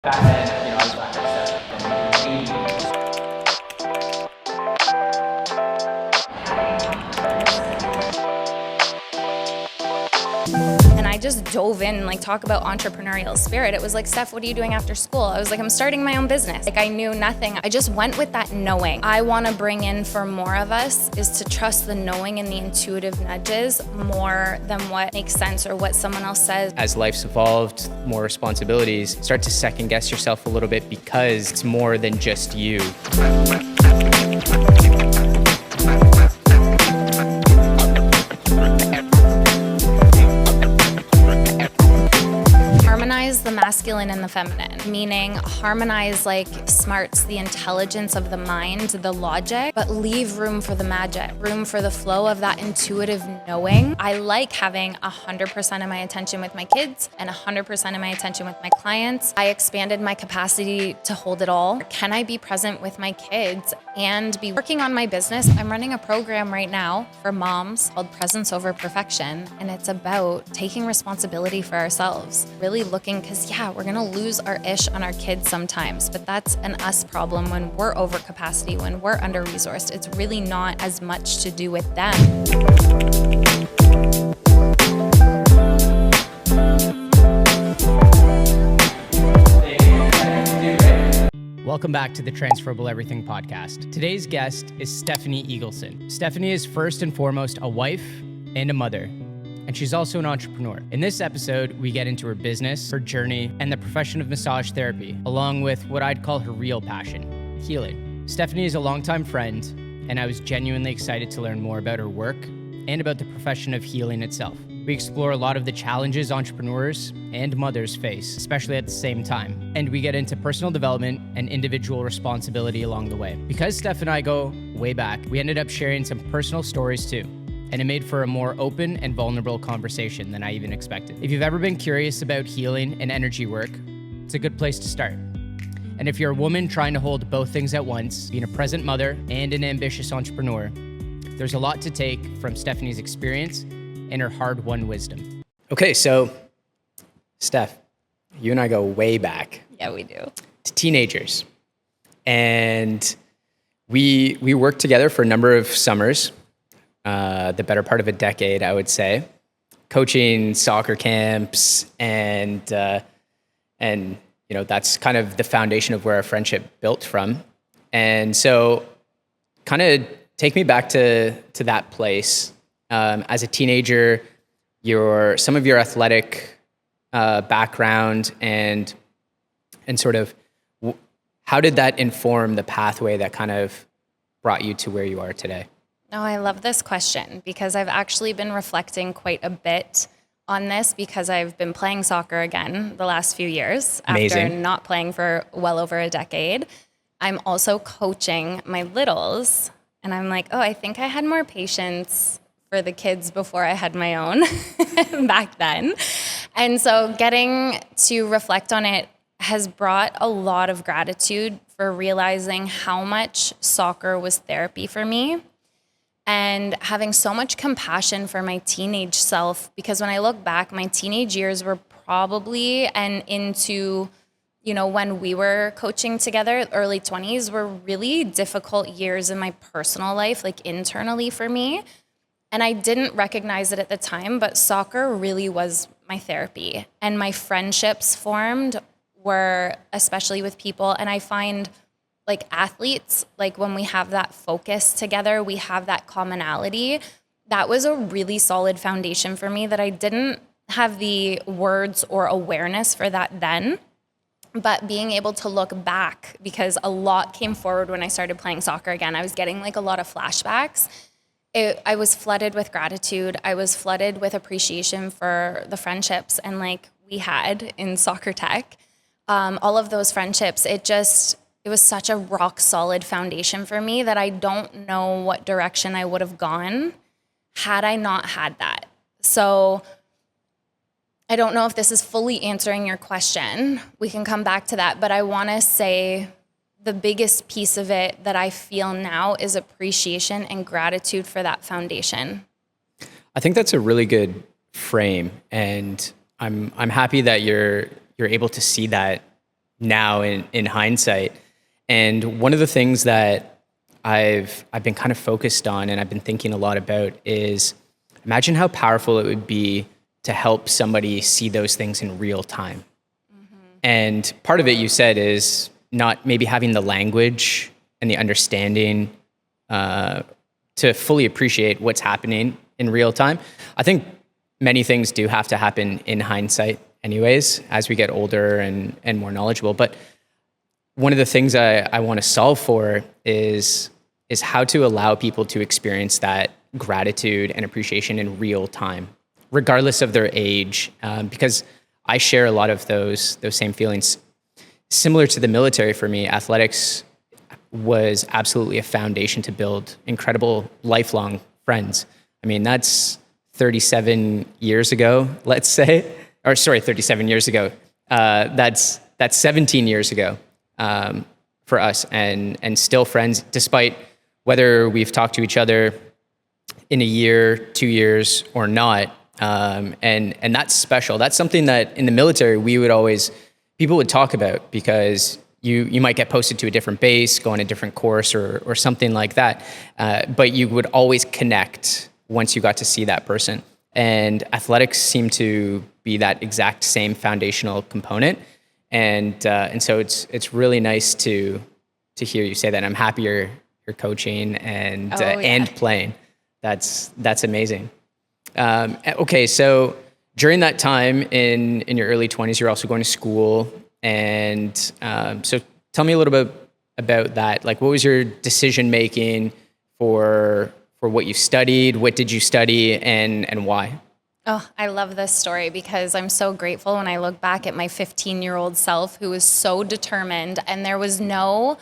Back then, I was back at 7, And I just dove in, talk about entrepreneurial spirit. It was like, Steph, what are you doing after school? I was like, I'm starting my own business. I knew nothing. I just went with that knowing. I want to bring in for more of us is to trust the knowing and the intuitive nudges more than what makes sense or what someone else says. As life's evolved, more responsibilities, start to second guess yourself a little bit because it's more than just you. Harmonize the masculine and the feminine, meaning harmonize smarts, the intelligence of the mind, the logic, but leave room for the magic, room for the flow of that intuitive knowing. I like having 100% of my attention with my kids and 100% of my attention with my clients. I expanded my capacity to hold it all. Can I be present with my kids and be working on my business? I'm running a program right now for moms called Presence Over Perfection, and it's about taking responsibility for ourselves, really looking, because we're gonna lose our ish on our kids sometimes, but that's an us problem when we're over capacity, when we're under resourced. It's really not as much to do with them. Welcome back to the Transferable Everything Podcast. Today's guest is Stephanie Eagleson. Stephanie is first and foremost a wife and a mother, and she's also an entrepreneur. In this episode, we get into her business, her journey, and the profession of massage therapy, along with what I'd call her real passion, healing. Stephanie is a longtime friend, and I was genuinely excited to learn more about her work and about the profession of healing itself. We explore a lot of the challenges entrepreneurs and mothers face, especially at the same time. And we get into personal development and individual responsibility along the way. Because Steph and I go way back, we ended up sharing some personal stories too. And it made for a more open and vulnerable conversation than I even expected. If you've ever been curious about healing and energy work, it's a good place to start. And if you're a woman trying to hold both things at once, being a present mother and an ambitious entrepreneur, there's a lot to take from Stephanie's experience and her hard-won wisdom. Okay, so Steph, you and I go way back. Yeah, we do. To teenagers. And we worked together for a number of summers. The better part of a decade, I would say, coaching soccer camps, and that's kind of the foundation of where our friendship built from. And so, kind of take me back to that place. As a teenager, some of your athletic background and sort of how did that inform the pathway that kind of brought you to where you are today? Oh, I love this question because I've actually been reflecting quite a bit on this because I've been playing soccer again the last few years. Amazing. After not playing for well over a decade. I'm also coaching my littles, and I'm like, I think I had more patience for the kids before I had my own back then. And so getting to reflect on it has brought a lot of gratitude for realizing how much soccer was therapy for me. And having so much compassion for my teenage self, because when I look back, my teenage years were probably, and into, when we were coaching together, early 20s were really difficult years in my personal life, internally for me. And I didn't recognize it at the time, but soccer really was my therapy. And my friendships formed were, especially with people, and I find athletes, when we have that focus together, we have that commonality. That was a really solid foundation for me that I didn't have the words or awareness for that then. But being able to look back, because a lot came forward when I started playing soccer again. I was getting a lot of flashbacks. I was flooded with gratitude. I was flooded with appreciation for the friendships and we had in soccer tech. All of those friendships, it was such a rock solid foundation for me that I don't know what direction I would have gone had I not had that. So I don't know if this is fully answering your question. We can come back to that, but I want to say the biggest piece of it that I feel now is appreciation and gratitude for that foundation. I think that's a really good frame, and I'm happy that you're able to see that now in hindsight. And one of the things that I've been kind of focused on and I've been thinking a lot about is imagine how powerful it would be to help somebody see those things in real time. And part of it, you said, is not maybe having the language and the understanding to fully appreciate what's happening in real time. I think many things do have to happen in hindsight anyways, as we get older and more knowledgeable. But one of the things I want to solve for is how to allow people to experience that gratitude and appreciation in real time, regardless of their age, because I share a lot of those same feelings. Similar to the military for me, athletics was absolutely a foundation to build incredible lifelong friends. I mean, that's 37 years ago, let's say, or sorry, 37 years ago. That's 17 years ago for us, and still friends, despite whether we've talked to each other in a year, 2 years, or not. And that's special. That's something that in the military people would talk about, because you might get posted to a different base, go on a different course or something like that. But you would always connect once you got to see that person. And athletics seem to be that exact same foundational component. And so it's really nice to hear you say that. I'm happy you're coaching and playing. That's amazing. Okay, so during that time in your early 20s, you're also going to school. And so tell me a little bit about that. Like, what was your decision making for what you studied? What did you study, and why? Oh, I love this story because I'm so grateful when I look back at my 15-year-old self who was so determined, and there was no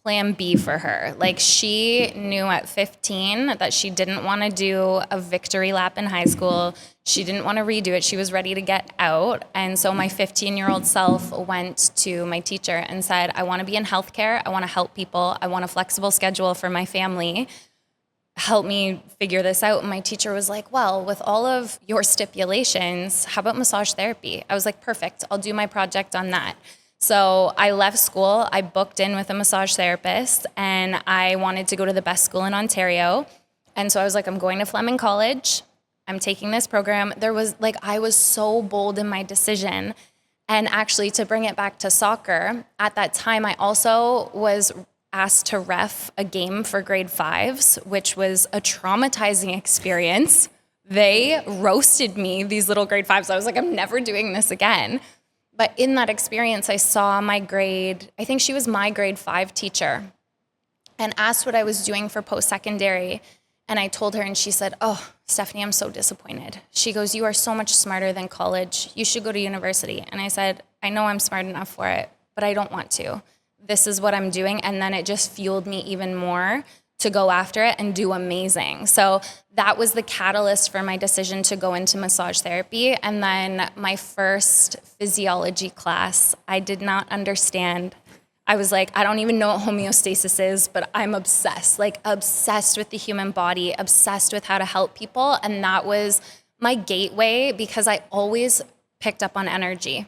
plan B for her. Like, she knew at 15 that she didn't want to do a victory lap in high school. She didn't want to redo it. She was ready to get out. And so my 15-year-old self went to my teacher and said, I want to be in healthcare. I want to help people. I want a flexible schedule for my family. Help me figure this out. And my teacher was like, well, with all of your stipulations, how about massage therapy? I was like, perfect. I'll do my project on that. So I left school, I booked in with a massage therapist, and I wanted to go to the best school in Ontario. And so I was like, I'm going to Fleming College. I'm taking this program. I was so bold in my decision. And actually, to bring it back to soccer, at that time, I also was asked to ref a game for grade 5s, which was a traumatizing experience. They roasted me, these little grade 5s. I was like, I'm never doing this again. But in that experience, I saw I think she was my grade 5 teacher, and asked what I was doing for post-secondary. And I told her, and she said, oh, Stephanie, I'm so disappointed. She goes, you are so much smarter than college. You should go to university. And I said, I know I'm smart enough for it, but I don't want to. This is what I'm doing. And then it just fueled me even more to go after it and do amazing. So that was the catalyst for my decision to go into massage therapy. And then my first physiology class, I did not understand. I was like, I don't even know what homeostasis is, but I'm obsessed with the human body, obsessed with how to help people. And that was my gateway, because I always picked up on energy.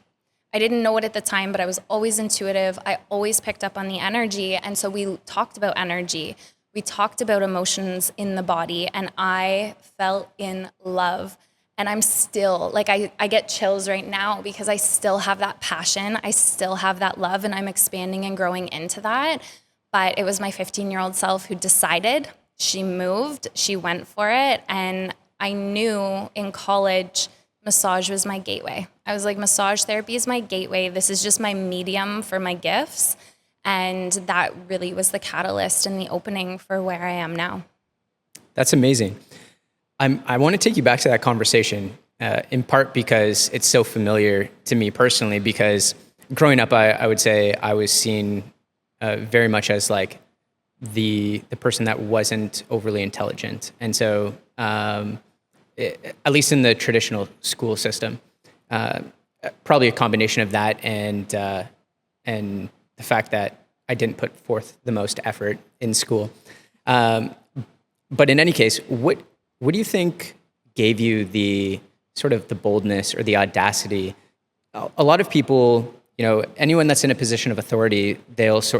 I didn't know it at the time, but I was always intuitive. I always picked up on the energy. And so we talked about energy. We talked about emotions in the body, and I fell in love. And I'm still, I get chills right now because I still have that passion. I still have that love, and I'm expanding and growing into that. But it was my 15-year-old self who decided. She moved, she went for it. And I knew in college, massage was my gateway. I was like, massage therapy is my gateway. This is just my medium for my gifts. And that really was the catalyst and the opening for where I am now. That's amazing. I want to take you back to that conversation, in part because it's so familiar to me personally, because growing up, I would say I was seen very much as like the person that wasn't overly intelligent. And so, at least in the traditional school system, probably a combination of that and the fact that I didn't put forth the most effort in school. But in any case, what do you think gave you the sort of the boldness or the audacity? A lot of people anyone that's in a position of authority,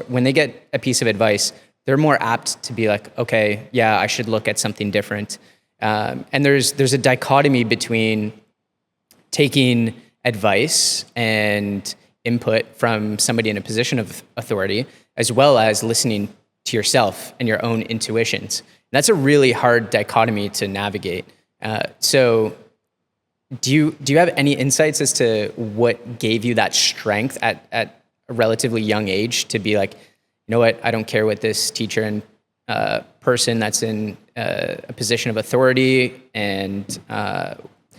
when they get a piece of advice, they're more apt to be like, okay, yeah, I should look at something different. And there's a dichotomy between taking advice and input from somebody in a position of authority, as well as listening to yourself and your own intuitions. That's a really hard dichotomy to navigate. So do you have any insights as to what gave you that strength at a relatively young age to be like, you know what, I don't care what this teacher and person that's in a position of authority, and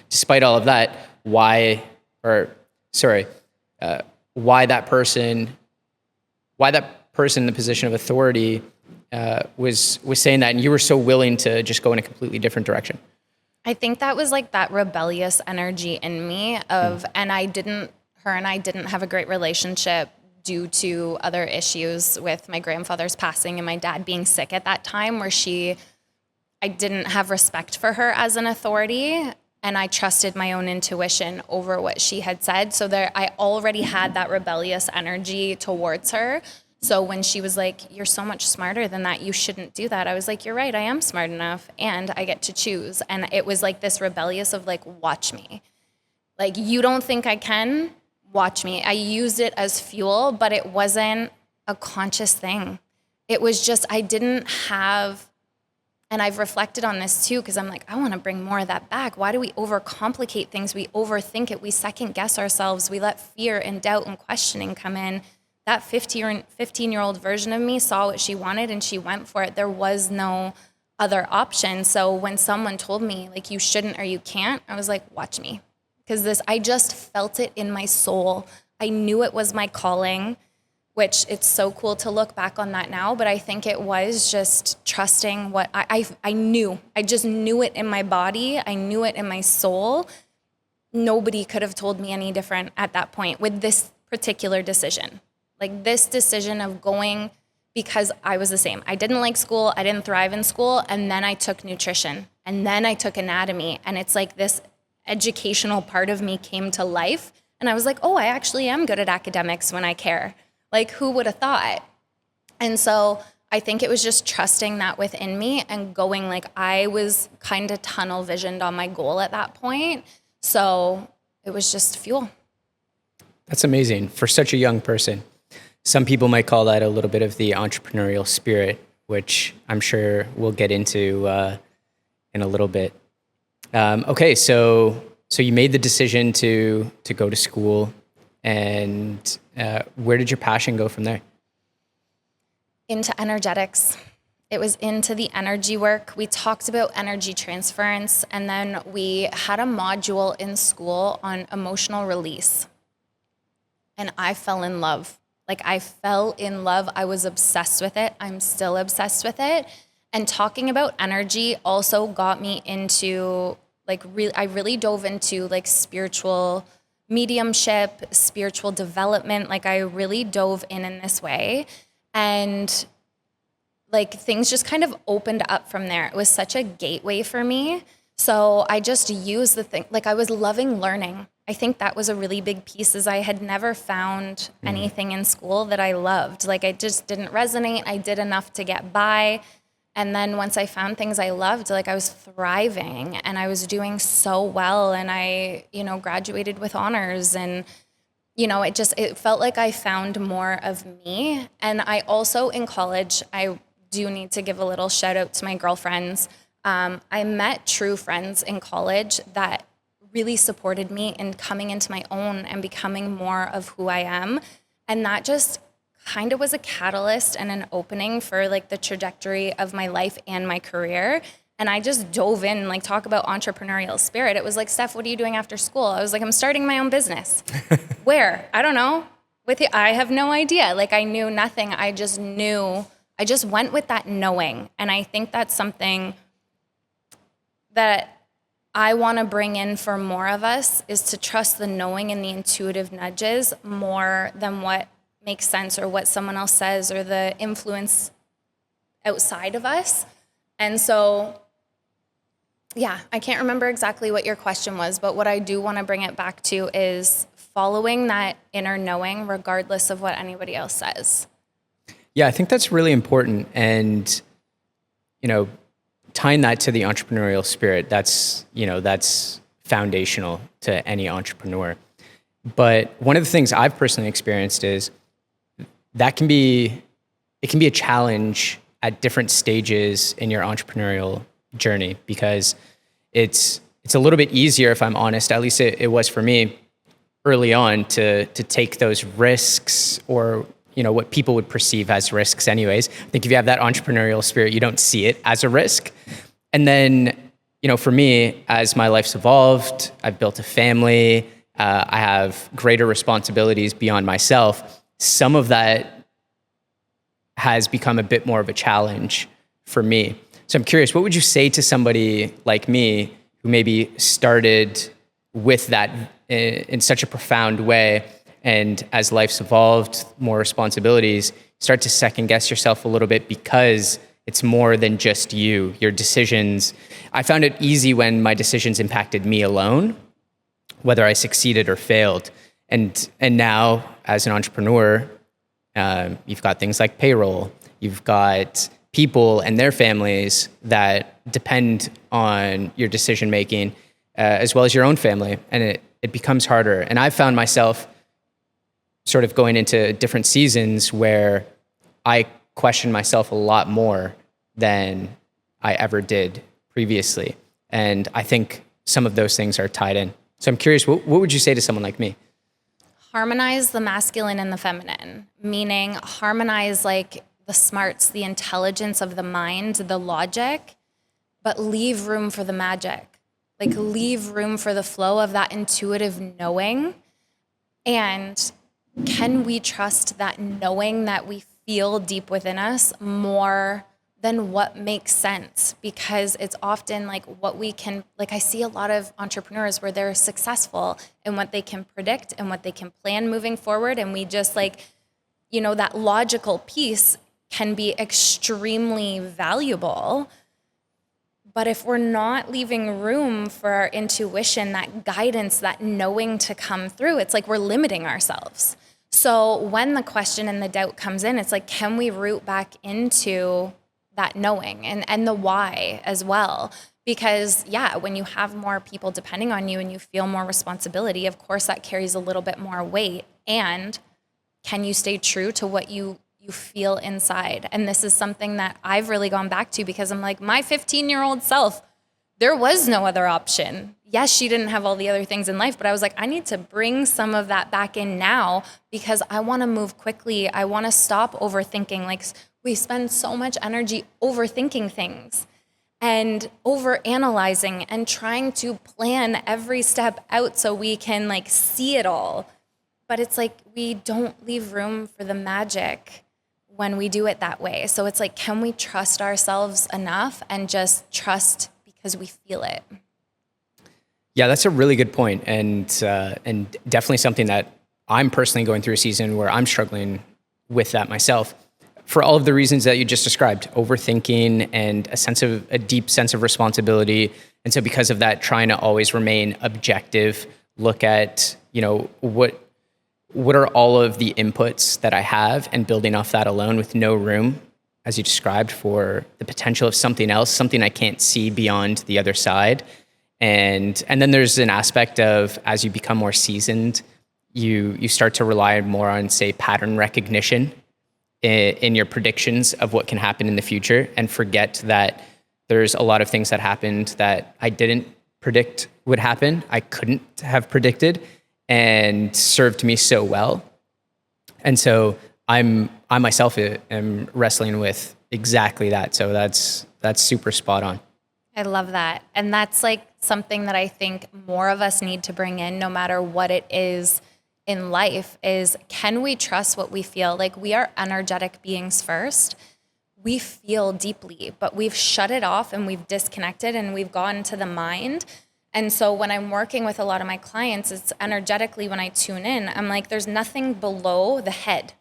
despite all of that, why that person in the position of authority was saying that, and you were so willing to just go in a completely different direction? I think that was like that rebellious energy in me and her and I didn't have a great relationship due to other issues with my grandfather's passing and my dad being sick at that time, where I didn't have respect for her as an authority, and I trusted my own intuition over what she had said. So I already had that rebellious energy towards her. So when she was like, you're so much smarter than that, you shouldn't do that, I was like, you're right, I am smart enough, and I get to choose. And it was like this rebellious of like, watch me. Like, you don't think I can? Watch me. I used it as fuel, but it wasn't a conscious thing. It was just, I didn't have, and I've reflected on this too, because I'm like, I want to bring more of that back. Why do we overcomplicate things? We overthink it. We second guess ourselves. We let fear and doubt and questioning come in. That 15-year-old version of me saw what she wanted and she went for it. There was no other option. So when someone told me like, you shouldn't or you can't, I was like, watch me. Because I just felt it in my soul. I knew it was my calling, which it's so cool to look back on that now. But I think it was just trusting what I knew. I just knew it in my body. I knew it in my soul. Nobody could have told me any different at that point with this particular decision. Like this decision of going, because I was the same. I didn't like school. I didn't thrive in school. And then I took nutrition. And then I took anatomy. And it's like this educational part of me came to life. And I was like, oh, I actually am good at academics when I care. Like, who would have thought? And so I think it was just trusting that within me and going, like, I was kind of tunnel visioned on my goal at that point. So it was just fuel. That's amazing for such a young person. Some people might call that a little bit of the entrepreneurial spirit, which I'm sure we'll get into in a little bit. Okay, so you made the decision to go to school, and where did your passion go from there? Into energetics. It was into the energy work. We talked about energy transference, and then we had a module in school on emotional release. And I fell in love. Like, I fell in love. I was obsessed with it. I'm still obsessed with it. And talking about energy also got me into, like, I really dove into, like, spiritual mediumship, spiritual development. Like, I really dove in this way. And, like, things just kind of opened up from there. It was such a gateway for me. So I just used the thing. Like, I was loving learning. I think that was a really big piece, is I had never found anything in school that I loved. Like, it just didn't resonate. I did enough to get by. And then once I found things I loved, like, I was thriving and I was doing so well. And I, graduated with honors, and, it felt like I found more of me. And I also, in college, I do need to give a little shout out to my girlfriends. I met true friends in college that really supported me in coming into my own and becoming more of who I am. And that just kind of was a catalyst and an opening for, like, the trajectory of my life and my career. And I just dove in, like, talk about entrepreneurial spirit. It was like, Steph, what are you doing after school? I was like, I'm starting my own business. Where? I don't know. With you, I have no idea. Like, I knew nothing. I just knew. I just went with that knowing. And I think that's something that I want to bring in for more of us, is to trust the knowing and the intuitive nudges more than what makes sense or what someone else says or the influence outside of us. And so, yeah, I can't remember exactly what your question was, but what I do want to bring it back to is following that inner knowing regardless of what anybody else says. Yeah, I think that's really important. And, tying that to the entrepreneurial spirit, that's foundational to any entrepreneur. But one of the things I've personally experienced is it can be a challenge at different stages in your entrepreneurial journey, because it's a little bit easier, if I'm honest, at least it was for me early on, to take those risks, or what people would perceive as risks anyways. I think if you have that entrepreneurial spirit, you don't see it as a risk. And then, for me, as my life's evolved, I've built a family, I have greater responsibilities beyond myself. Some of that has become a bit more of a challenge for me. So I'm curious, what would you say to somebody like me who maybe started with that in such a profound way, and as life's evolved, more responsibilities, start to second guess yourself a little bit because it's more than just your decisions. I found it easy when my decisions impacted me alone, whether I succeeded or failed. And now, as an entrepreneur, you've got things like payroll, you've got people and their families that depend on your decision making, as well as your own family, and it becomes harder. And I've found myself sort of going into different seasons where I question myself a lot more than I ever did previously. And I think some of those things are tied in. So I'm curious, what would you say to someone like me? Harmonize the masculine and the feminine, meaning harmonize like the smarts, the intelligence of the mind, the logic, but leave room for the magic. Like leave room for the flow of that intuitive knowing. And can we trust that knowing that we feel deep within us more than what makes sense? Because it's often like what we can, like I see a lot of entrepreneurs where they're successful in what they can predict and what they can plan moving forward. And we just that logical piece can be extremely valuable. But if we're not leaving room for our intuition, that guidance, that knowing to come through, it's like we're limiting ourselves. So when the question and the doubt comes in, it's like, can we root back into that knowing and the why as well? Because when you have more people depending on you and you feel more responsibility, of course that carries a little bit more weight. And can you stay true to what you feel inside? And this is something that I've really gone back to, because I'm like, my 15-year-old self, there was no other option. Yes, she didn't have all the other things in life, but I was like, I need to bring some of that back in now, because I want to move quickly. I want to stop overthinking. Like, we spend so much energy overthinking things and overanalyzing and trying to plan every step out so we can see it all. But it's like we don't leave room for the magic when we do it that way. So it's like, can we trust ourselves enough and just trust because we feel it? Yeah, that's a really good point, and definitely something that I'm personally going through a season where I'm struggling with that myself, for all of the reasons that you just described: overthinking and a deep sense of responsibility. And so, because of that, trying to always remain objective, look at what are all of the inputs that I have, and building off that alone, with no room, as you described, for the potential of something else, something I can't see beyond the other side. And then there's an aspect of, as you become more seasoned, you start to rely more on, say, pattern recognition in your predictions of what can happen in the future, and forget that there's a lot of things that happened that I didn't predict would happen, I couldn't have predicted, and served me so well. And so I myself am wrestling with exactly that. So that's super spot on. I love that. And that's something that I think more of us need to bring in, no matter what it is in life, is, can we trust what we feel? Like, we are energetic beings first. We feel deeply, but we've shut it off and we've disconnected and we've gone to the mind. And so when I'm working with a lot of my clients, it's energetically, when I tune in, I'm like, there's nothing below the head.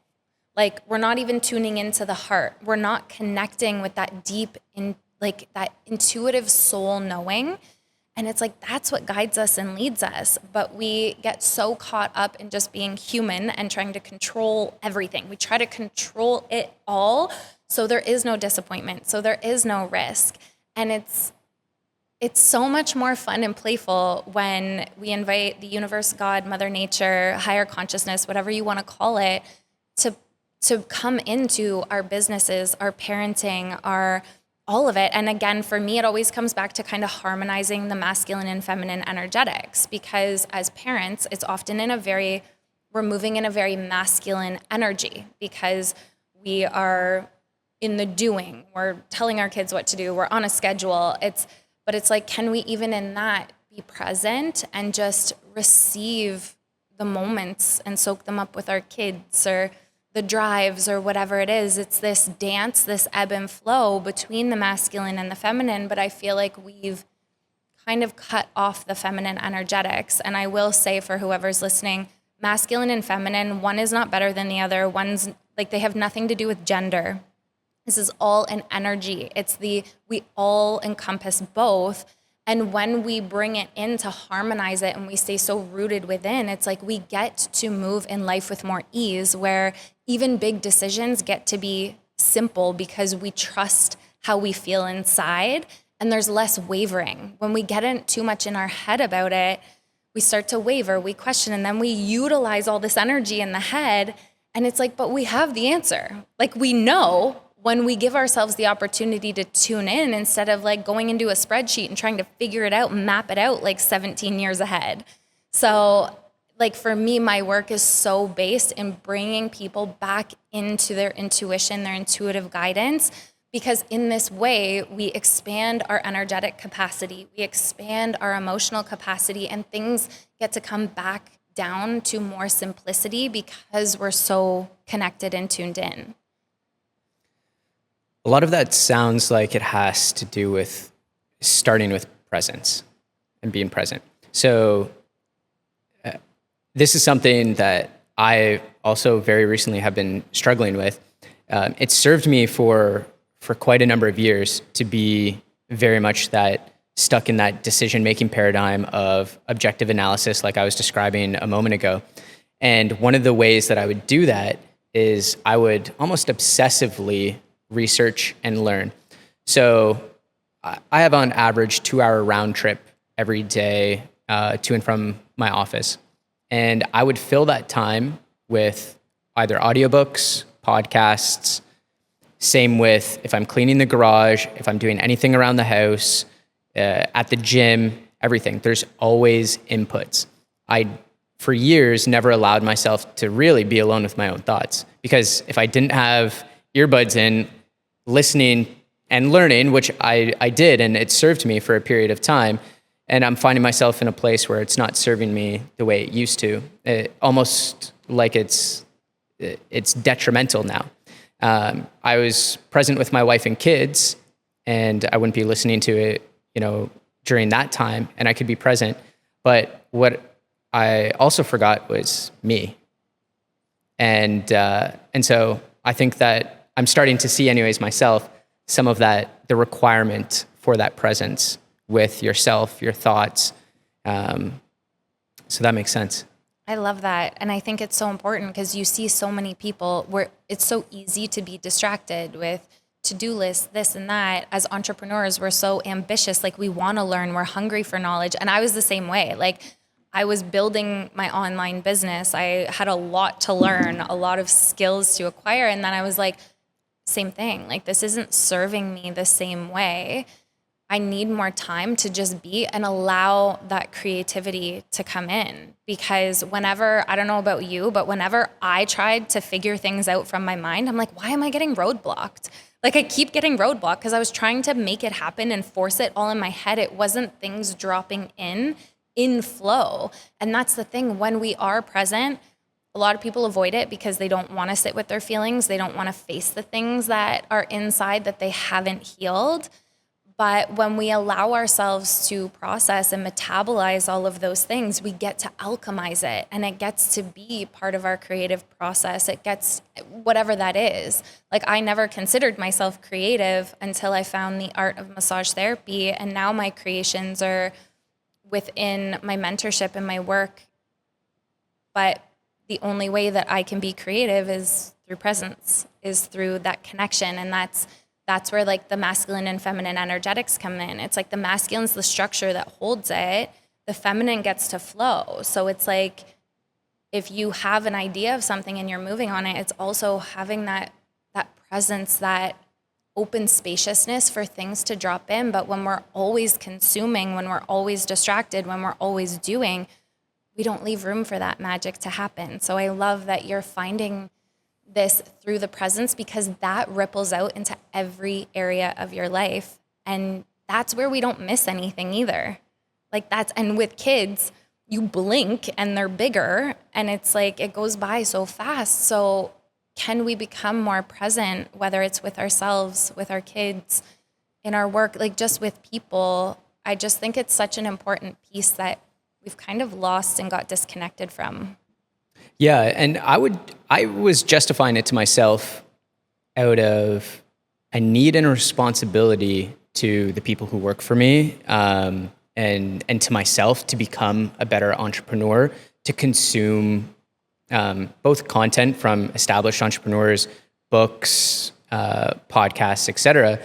Like, we're not even tuning into the heart. We're not connecting with that deep, that intuitive soul knowing. And it's like, that's what guides us and leads us. But we get so caught up in just being human and trying to control everything. We try to control it all. So there is no disappointment. So there is no risk. And it's so much more fun and playful when we invite the universe, God, Mother Nature, higher consciousness, whatever you want to call it, to come into our businesses, our parenting, all of it. And again, for me, it always comes back to kind of harmonizing the masculine and feminine energetics, because as parents, it's often we're moving in a very masculine energy because we are in the doing. We're telling our kids what to do. We're on a schedule. But it's like, can we even in that be present and just receive the moments and soak them up with our kids or the drives or whatever it is? It's this dance, this ebb and flow between the masculine and the feminine, but I feel like we've kind of cut off the feminine energetics. And I will say, for whoever's listening, masculine and feminine, one is not better than the other. One's like, they have nothing to do with gender. This is all an energy. We all encompass both. And when we bring it in to harmonize it and we stay so rooted within, it's like we get to move in life with more ease, where even big decisions get to be simple because we trust how we feel inside and there's less wavering. When we get in too much in our head about it, we start to waver, we question, and then we utilize all this energy in the head. And it's like, but we have the answer. Like, we know when we give ourselves the opportunity to tune in instead of like going into a spreadsheet and trying to figure it out and map it out like 17 years ahead. So like for me, my work is so based in bringing people back into their intuition, their intuitive guidance, because in this way, we expand our energetic capacity, we expand our emotional capacity, and things get to come back down to more simplicity because we're so connected and tuned in. A lot of that sounds like it has to do with starting with presence and being present. So this is something that I also very recently have been struggling with. It served me for quite a number of years to be very much that stuck in that decision-making paradigm of objective analysis, like I was describing a moment ago. And one of the ways that I would do that is I would almost obsessively research and learn. So I have on average 2-hour round trip every day to and from my office. And I would fill that time with either audiobooks, podcasts, same with if I'm cleaning the garage, if I'm doing anything around the house, at the gym, everything. There's always inputs. I, for years, never allowed myself to really be alone with my own thoughts, because if I didn't have earbuds in, listening and learning, which I did, and it served me for a period of time, and I'm finding myself in a place where it's not serving me the way it used to, almost like it's detrimental now. I was present with my wife and kids, and I wouldn't be listening to it, during that time, and I could be present. But what I also forgot was me. And so I think that I'm starting to see anyways myself, some of that, the requirement for that presence with yourself, your thoughts. So that makes sense. I love that. And I think it's so important because you see so many people where it's so easy to be distracted with to-do lists, this and that. As entrepreneurs, we're so ambitious. Like, we want to learn, we're hungry for knowledge. And I was the same way. Like, I was building my online business. I had a lot to learn, a lot of skills to acquire. And then I was like, same thing. Like, this isn't serving me the same way. I need more time to just be and allow that creativity to come in. Because whenever, I don't know about you, but whenever I tried to figure things out from my mind, I'm like, why am I getting roadblocked? Like, I keep getting roadblocked because I was trying to make it happen and force it all in my head. It wasn't things dropping in flow. And that's the thing. When we are present, a lot of people avoid it because they don't want to sit with their feelings. They don't want to face the things that are inside that they haven't healed. But when we allow ourselves to process and metabolize all of those things, we get to alchemize it, and it gets to be part of our creative process. It gets whatever that is. Like, I never considered myself creative until I found the art of massage therapy, and now my creations are within my mentorship and my work. But the only way that I can be creative is through presence, is through that connection. And that's where like the masculine and feminine energetics come in. It's like the masculine's the structure that holds it. The feminine gets to flow. So it's like, if you have an idea of something and you're moving on it, it's also having that presence, that open spaciousness for things to drop in. But when we're always consuming, when we're always distracted, when we're always doing, we don't leave room for that magic to happen. So I love that you're finding this through the presence, because that ripples out into every area of your life. And that's where we don't miss anything either. And with kids, you blink and they're bigger, and it's like, it goes by so fast. So can we become more present, whether it's with ourselves, with our kids, in our work, like just with people? I just think it's such an important piece that we've kind of lost and got disconnected from. Yeah, and I was justifying it to myself out of a need and a responsibility to the people who work for me, and to myself, to become a better entrepreneur, to consume both content from established entrepreneurs, books, podcasts, etc.,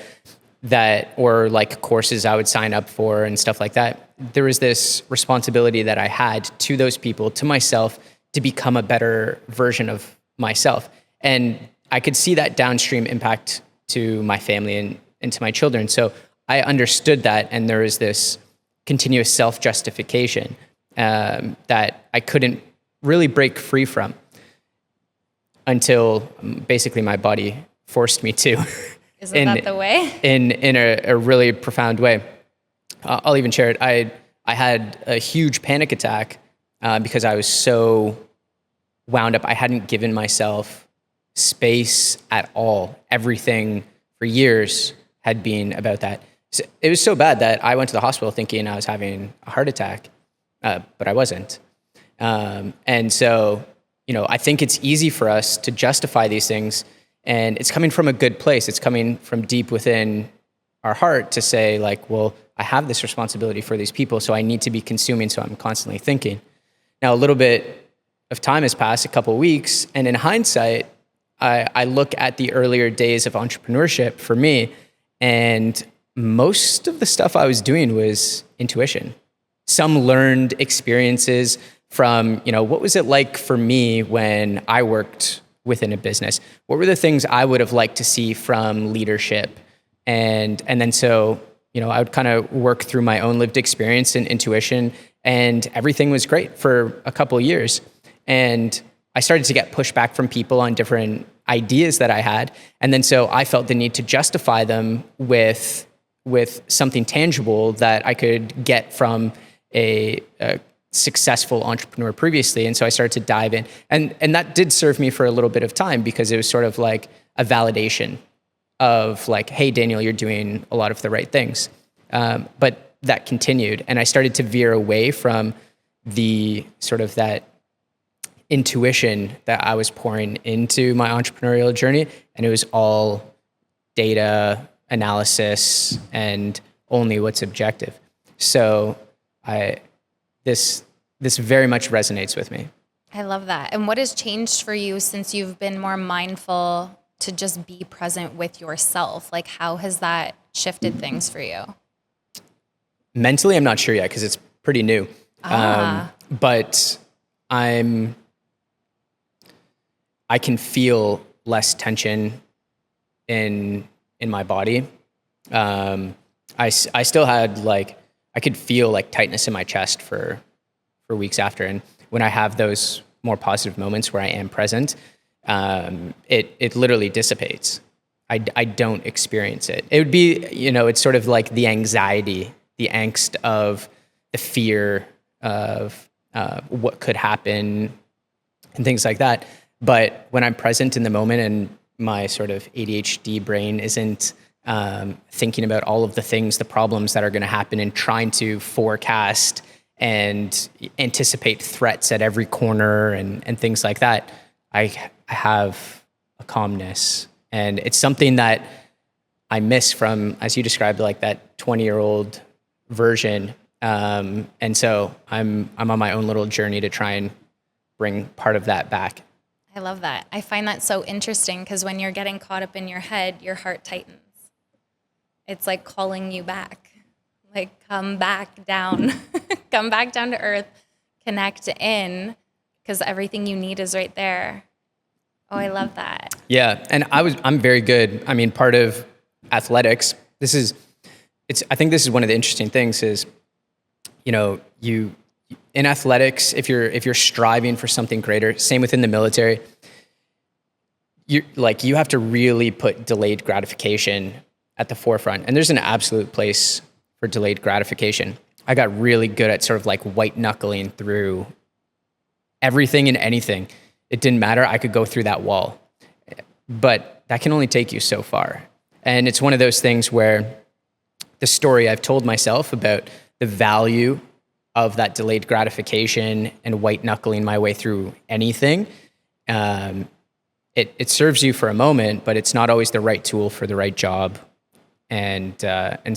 or like courses I would sign up for and stuff like that. There was this responsibility that I had to those people, to myself, to become a better version of myself. And I could see that downstream impact to my family and to my children. So I understood that, and there was this continuous self-justification that I couldn't really break free from until basically my body forced me to. Isn't that the way? In a really profound way. I'll even share it. I had a huge panic attack because I was so wound up. I hadn't given myself space at all. Everything for years had been about that. So it was so bad that I went to the hospital thinking I was having a heart attack, but I wasn't. And so, I think it's easy for us to justify these things, and it's coming from a good place. It's coming from deep within our heart to say, like, well, I have this responsibility for these people, so I need to be consuming, so I'm constantly thinking. Now, a little bit of time has passed, a couple of weeks, and in hindsight, I look at the earlier days of entrepreneurship for me, and most of the stuff I was doing was intuition. Some learned experiences from, what was it like for me when I worked within a business? What were the things I would have liked to see from leadership? And then so, I would kind of work through my own lived experience and intuition, and everything was great for a couple of years. And I started to get pushback from people on different ideas that I had. And then so I felt the need to justify them with something tangible that I could get from a successful entrepreneur previously. And so I started to dive in. And that did serve me for a little bit of time, because it was sort of like a validation of like, hey, Daniel, you're doing a lot of the right things. But that continued. And I started to veer away from the sort of that intuition that I was pouring into my entrepreneurial journey. And it was all data analysis and only what's objective. So this very much resonates with me. I love that. And what has changed for you since you've been more mindful to just be present with yourself? Like, how has that shifted things for you? Mentally, I'm not sure yet, because it's pretty new. But I can feel less tension in my body. I still had I could feel tightness in my chest for weeks after. And when I have those more positive moments where I am present, it literally dissipates. I don't experience it. It would be, it's sort of like the anxiety, the angst of the fear of what could happen and things like that. But when I'm present in the moment and my sort of ADHD brain isn't thinking about all of the things, the problems that are going to happen, and trying to forecast and anticipate threats at every corner and things like that, I have a calmness. And it's something that I miss from, as you described, like that 20-year-old version. And so I'm on my own little journey to try and bring part of that back. I love that. I find that so interesting because when you're getting caught up in your head, your heart tightens. It's like calling you back. Like, come back down. Come back down to earth. Connect in, because everything you need is right there. Oh, I love that. Yeah, and I'm very good. I mean, part of athletics, I think this is one of the interesting things is, you in athletics, if you're striving for something greater, same within the military, you have to really put delayed gratification at the forefront. And there's an absolute place for delayed gratification. I got really good at sort of like white knuckling through everything and anything. It didn't matter. I could go through that wall, but that can only take you so far. And it's one of those things where the story I've told myself about the value of that delayed gratification and white knuckling my way through anything, it serves you for a moment, but it's not always the right tool for the right job. And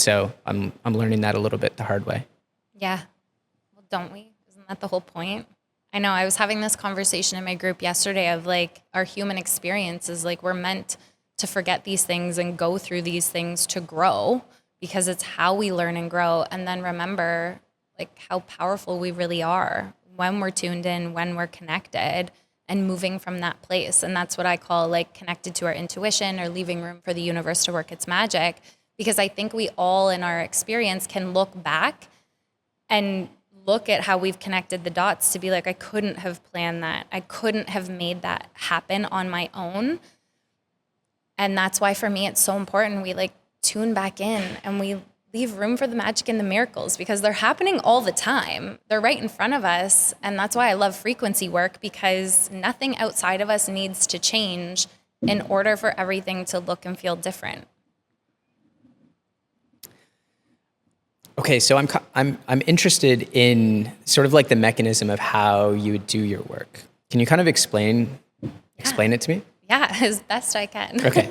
so I'm learning that a little bit the hard way. Yeah. Well, don't we? Isn't that the whole point? I know I was having this conversation in my group yesterday of like our human experience is like we're meant to forget these things and go through these things to grow because it's how we learn and grow. And then remember like how powerful we really are when we're tuned in, when we're connected and moving from that place. And that's what I call like connected to our intuition or leaving room for the universe to work its magic. Because I think we all in our experience can look back and look at how we've connected the dots to be like, I couldn't have planned that. I couldn't have made that happen on my own. And that's why for me, it's so important we like tune back in and we leave room for the magic and the miracles because they're happening all the time. They're right in front of us. And that's why I love frequency work because nothing outside of us needs to change in order for everything to look and feel different. Okay, so I'm interested in sort of like the mechanism of how you would do your work. Can you kind of explain it to me? Yeah, as best I can. Okay.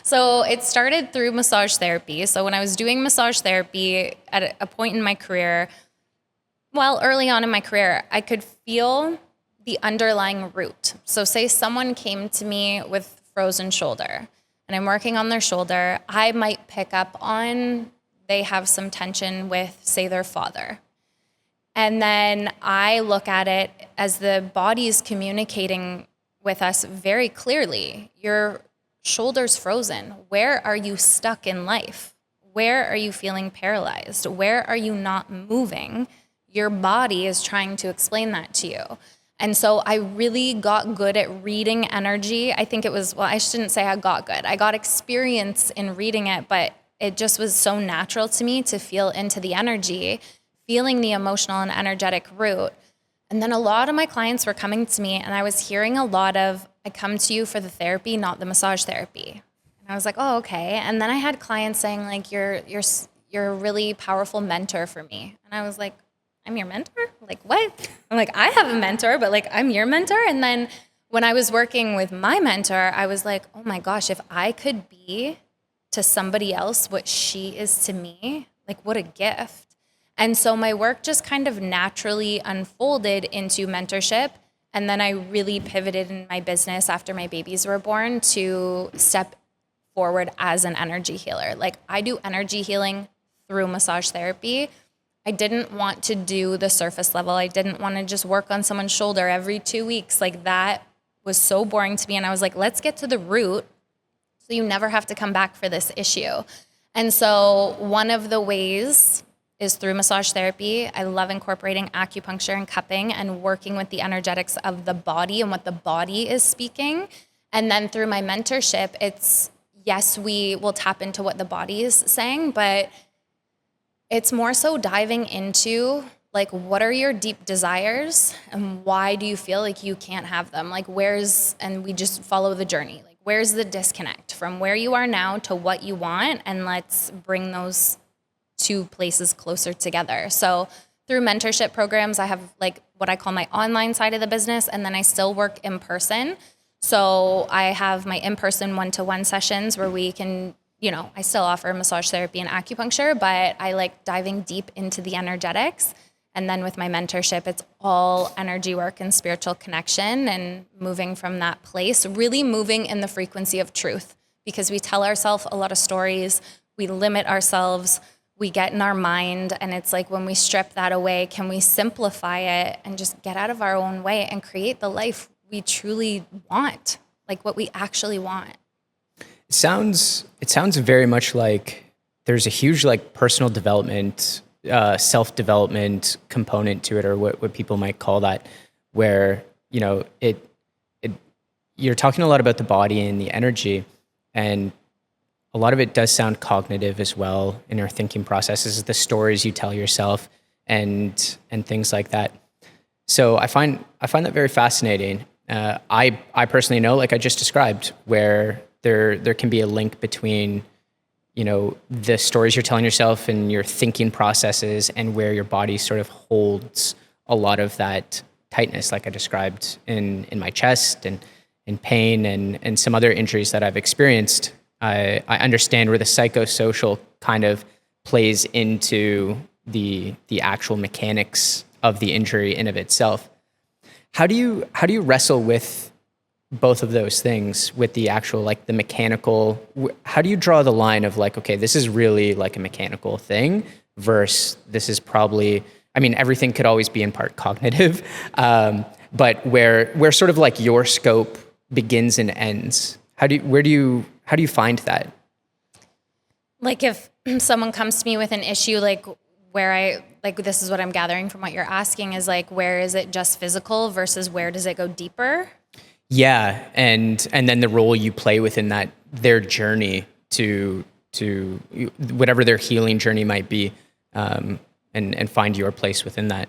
So it started through massage therapy. So when I was doing massage therapy at a point in my career, early on in my career, I could feel the underlying root. So say someone came to me with frozen shoulder and I'm working on their shoulder, I might pick up on they have some tension with, say, their father. And then I look at it as the body is communicating with us very clearly. Your shoulder's frozen. Where are you stuck in life? Where are you feeling paralyzed? Where are you not moving? Your body is trying to explain that to you. And so I really got good at reading energy. I think it was, I shouldn't say I got good. I got experience in reading it, but it just was so natural to me to feel into the energy, feeling the emotional and energetic root. And then a lot of my clients were coming to me and I was hearing a lot of, I come to you for the therapy, not the massage therapy. And I was like, oh, okay. And then I had clients saying like, you're a really powerful mentor for me. And I was like, I'm your mentor? Like what? I'm like, I have a mentor, but like I'm your mentor. And then when I was working with my mentor, I was like, oh my gosh, if I could be to somebody else what she is to me, like what a gift. And so my work just kind of naturally unfolded into mentorship. And then I really pivoted in my business after my babies were born to step forward as an energy healer. Like I do energy healing through massage therapy. I didn't want to do the surface level. I didn't want to just work on someone's shoulder every 2 weeks. Like that was so boring to me. And I was like, let's get to the root so you never have to come back for this issue. And so one of the ways is through massage therapy. I love incorporating acupuncture and cupping and working with the energetics of the body and what the body is speaking. And then through my mentorship, it's, yes, we will tap into what the body is saying, but it's more so diving into like, what are your deep desires and why do you feel like you can't have them? Like and we just follow the journey. Like where's the disconnect from where you are now to what you want? And let's bring those two places closer together. So through mentorship programs, I have like what I call my online side of the business, and then I still work in person. So I have my in-person one-to-one sessions where we can I still offer massage therapy and acupuncture, but I like diving deep into the energetics. And then with my mentorship, it's all energy work and spiritual connection and moving from that place, really moving in the frequency of truth, because we tell ourselves a lot of stories, we limit ourselves, we get in our mind. And it's like, when we strip that away, can we simplify it and just get out of our own way and create the life we truly want, like what we actually want? It sounds very much like there's a huge like personal development, self-development component to it, or what people might call that, where, you're talking a lot about the body and the energy, and a lot of it does sound cognitive as well in our thinking processes, the stories you tell yourself and things like that. So I find that very fascinating. I personally know, like I just described, where there can be a link between, the stories you're telling yourself and your thinking processes, and where your body sort of holds a lot of that tightness, like I described in my chest and in pain and some other injuries that I've experienced. I understand where the psychosocial kind of plays into the actual mechanics of the injury in of itself. How do you wrestle with both of those things, with the actual, like the mechanical? How do you draw the line of like, okay, this is really like a mechanical thing versus this is probably, I mean, everything could always be in part cognitive, but where sort of like your scope begins and ends? How do you find that? Like if someone comes to me with an issue, like where this is what I'm gathering from what you're asking, is like, where is it just physical versus where does it go deeper? Yeah. And then the role you play within that, their journey to whatever their healing journey might be, and find your place within that.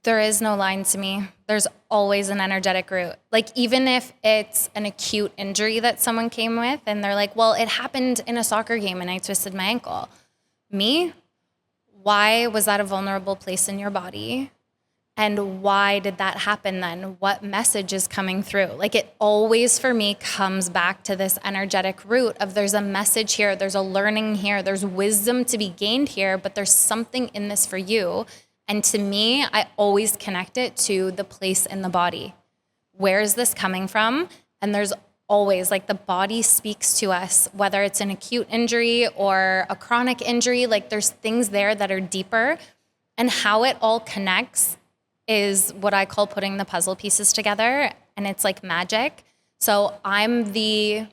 There is no line to me. There's always an energetic root. Like even if it's an acute injury that someone came with and they're like, well, it happened in a soccer game and I twisted my ankle. Me? Why was that a vulnerable place in your body? And why did that happen then? What message is coming through? Like it always for me comes back to this energetic root of there's a message here, there's a learning here, there's wisdom to be gained here, but there's something in this for you. And to me, I always connect it to the place in the body. Where is this coming from? And there's always, like, the body speaks to us, whether it's an acute injury or a chronic injury, like there's things there that are deeper. And how it all connects is what I call putting the puzzle pieces together. And it's like magic. So I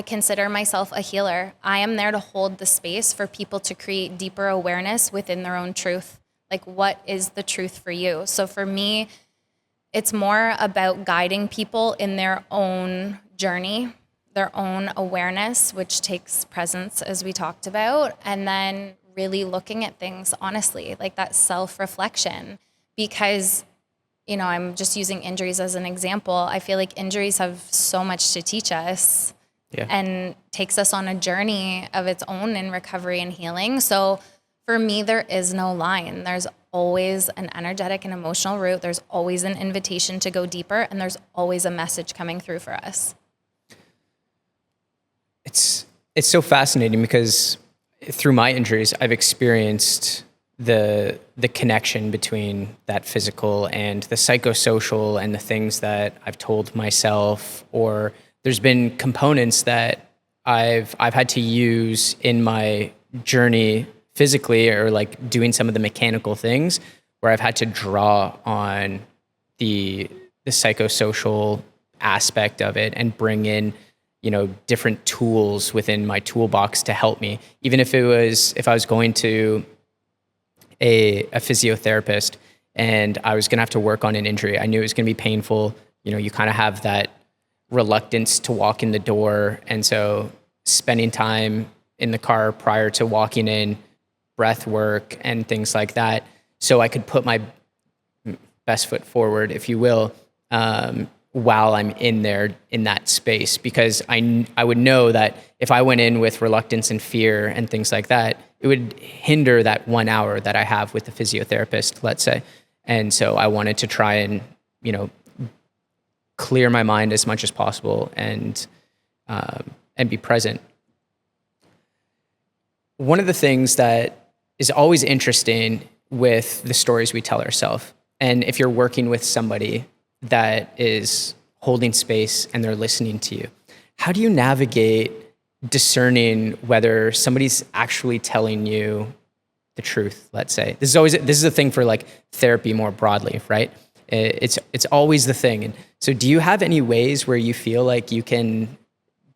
consider myself a healer. I am there to hold the space for people to create deeper awareness within their own truth. Like, what is the truth for you? So for me, it's more about guiding people in their own journey, their own awareness, which takes presence, as we talked about, and then really looking at things honestly, like that self-reflection. Because, I'm just using injuries as an example. I feel like injuries have so much to teach us, and takes us on a journey of its own in recovery and healing. So for me, there is no line. There's always an energetic and emotional root. There's always an invitation to go deeper, and there's always a message coming through for us. It's so fascinating because through my injuries, I've experienced the connection between that physical and the psychosocial and the things that I've told myself, or there's been components that I've had to use in my journey physically, or like doing some of the mechanical things where I've had to draw on the psychosocial aspect of it and bring in, different tools within my toolbox to help me. Even if I was going to a physiotherapist and I was going to have to work on an injury, I knew it was going to be painful. You kind of have that reluctance to walk in the door. And so spending time in the car prior to walking in, breath work and things like that, so I could put my best foot forward, if you will, while I'm in there in that space. Because I would know that if I went in with reluctance and fear and things like that, it would hinder that 1 hour that I have with the physiotherapist, let's say. And so I wanted to try and, clear my mind as much as possible and be present. one of the things that is always interesting with the stories we tell ourselves, and if you're working with somebody that is holding space and they're listening to you, how do you navigate discerning whether somebody's actually telling you the truth? Let's say this is a thing for like therapy more broadly, right? It's always the thing. And so do you have any ways where you feel like you can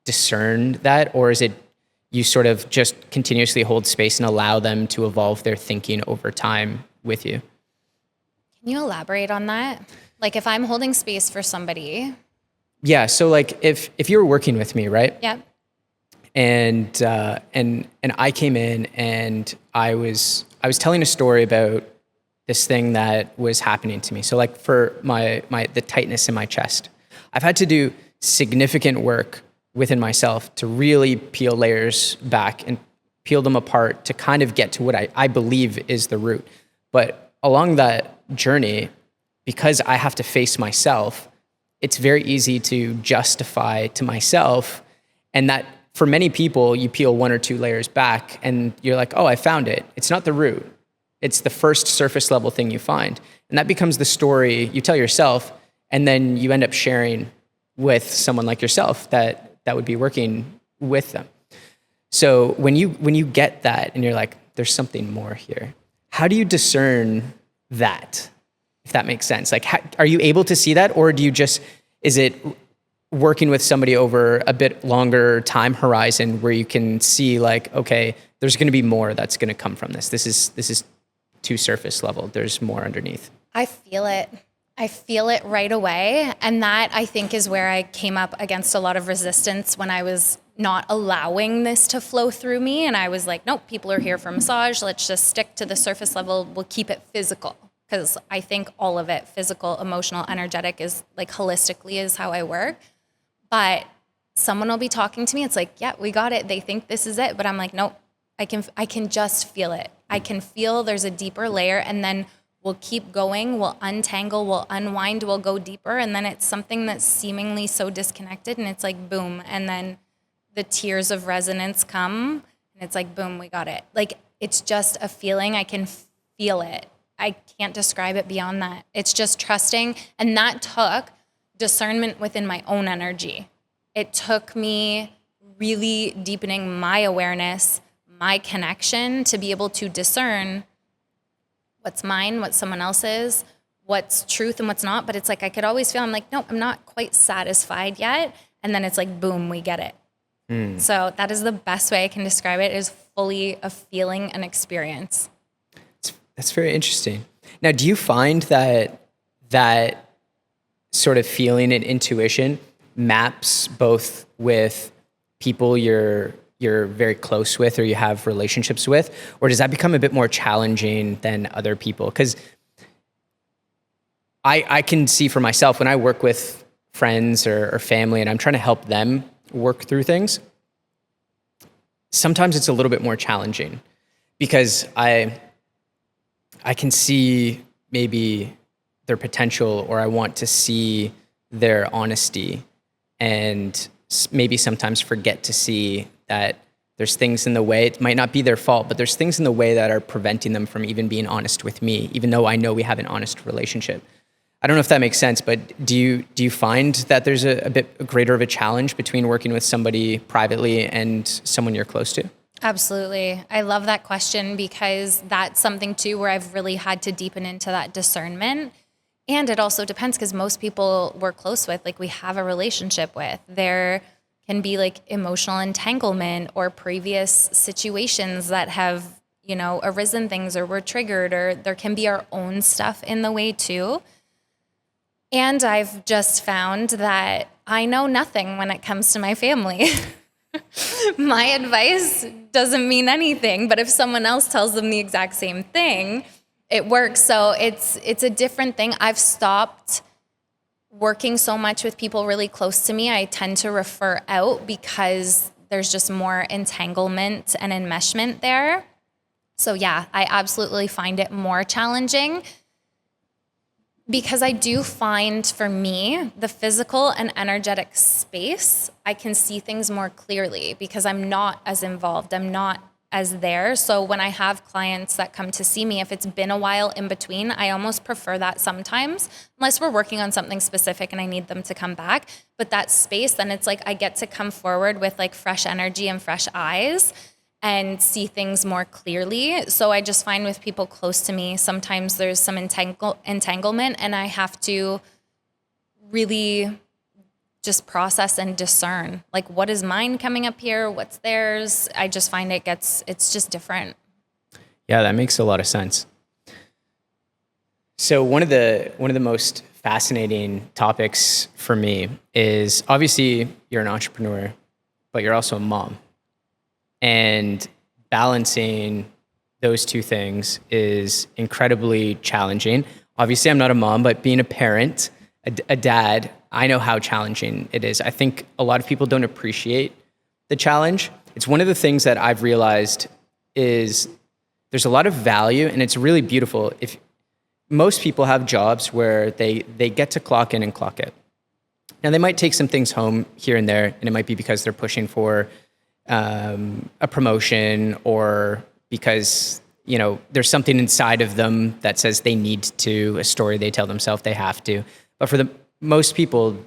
discern that, or is it you sort of just continuously hold space and allow them to evolve their thinking over time with you? Can you elaborate on that? Like if I'm holding space for somebody. Yeah. So like if you were working with me, right? Yeah. And I came in and I was telling a story about this thing that was happening to me. So like for the tightness in my chest, I've had to do significant work within myself to really peel layers back and peel them apart to kind of get to what I believe is the root. But along that journey, because I have to face myself, it's very easy to justify to myself. And that for many people, you peel one or two layers back and you're like, oh, I found it. It's not the root. It's the first surface level thing you find. And that becomes the story you tell yourself. And then you end up sharing with someone like yourself that would be working with them. So when you get that and you're like, there's something more here, how do you discern that, if that makes sense? Like, are you able to see that, or is it working with somebody over a bit longer time horizon where you can see like, okay, there's going to be more that's going to come from this. This is too surface level. There's more underneath. I feel it. I feel it right away. And that, I think, is where I came up against a lot of resistance when I was not allowing this to flow through me. And I was like, nope, people are here for massage. Let's just stick to the surface level. We'll keep it physical. Because I think all of it, physical, emotional, energetic, is like holistically is how I work. But someone will be talking to me. It's like, yeah, we got it. They think this is it. But I'm like, nope, I can just feel it. I can feel there's a deeper layer, and then we'll keep going, we'll untangle, we'll unwind, we'll go deeper, and then it's something that's seemingly so disconnected, and it's like, boom, and then the tears of resonance come, and it's like, boom, we got it. Like, it's just a feeling. I can feel it. I can't describe it beyond that. It's just trusting, and that took discernment within my own energy. It took me really deepening my awareness, my connection, to be able to discern what's mine, what someone else's, what's truth and what's not. But it's like I could always feel, I'm like, no, I'm not quite satisfied yet. And then it's like, boom, we get it. So that is the best way I can describe it, is fully a feeling and experience. That's very interesting. Now, do you find that sort of feeling and intuition maps both with people you're very close with or you have relationships with, or does that become a bit more challenging than other people? Because I can see for myself when I work with friends or family and I'm trying to help them work through things, sometimes it's a little bit more challenging because I can see maybe their potential, or I want to see their honesty, and maybe sometimes forget to see that there's things in the way. It might not be their fault, but there's things in the way that are preventing them from even being honest with me, even though I know we have an honest relationship. I don't know if that makes sense, but do you find that there's a bit greater of a challenge between working with somebody privately and someone you're close to? Absolutely. I love that question, because that's something too where I've really had to deepen into that discernment. And it also depends, because most people we're close with, like we have a relationship with, there can be like emotional entanglement or previous situations that have, arisen things, or we're triggered, or there can be our own stuff in the way too. And I've just found that I know nothing when it comes to my family. My advice doesn't mean anything, but if someone else tells them the exact same thing, it works. So it's a different thing. I've stopped working so much with people really close to me. I tend to refer out because there's just more entanglement and enmeshment there. So yeah, I absolutely find it more challenging, because I do find, for me, the physical and energetic space, I can see things more clearly because I'm not as involved. I'm not as there. So when I have clients that come to see me, if it's been a while in between, I almost prefer that sometimes, unless we're working on something specific and I need them to come back. But that space, then it's like I get to come forward with like fresh energy and fresh eyes and see things more clearly. So I just find with people close to me, sometimes there's some entanglement, and I have to really just process and discern, like, what is mine coming up here? What's theirs? I just find it's just different. Yeah, that makes a lot of sense. So one of the most fascinating topics for me is, obviously you're an entrepreneur, but you're also a mom. And balancing those two things is incredibly challenging. Obviously I'm not a mom, but being a parent, a dad, I know how challenging it is. I think a lot of people don't appreciate the challenge. It's one of the things that I've realized is there's a lot of value, and it's really beautiful. If most people have jobs where they get to clock in and clock out. Now they might take some things home here and there, and it might be because they're pushing for a promotion, or because, you know, there's something inside of them that says they need to, a story they tell themselves they have to. But for the most people,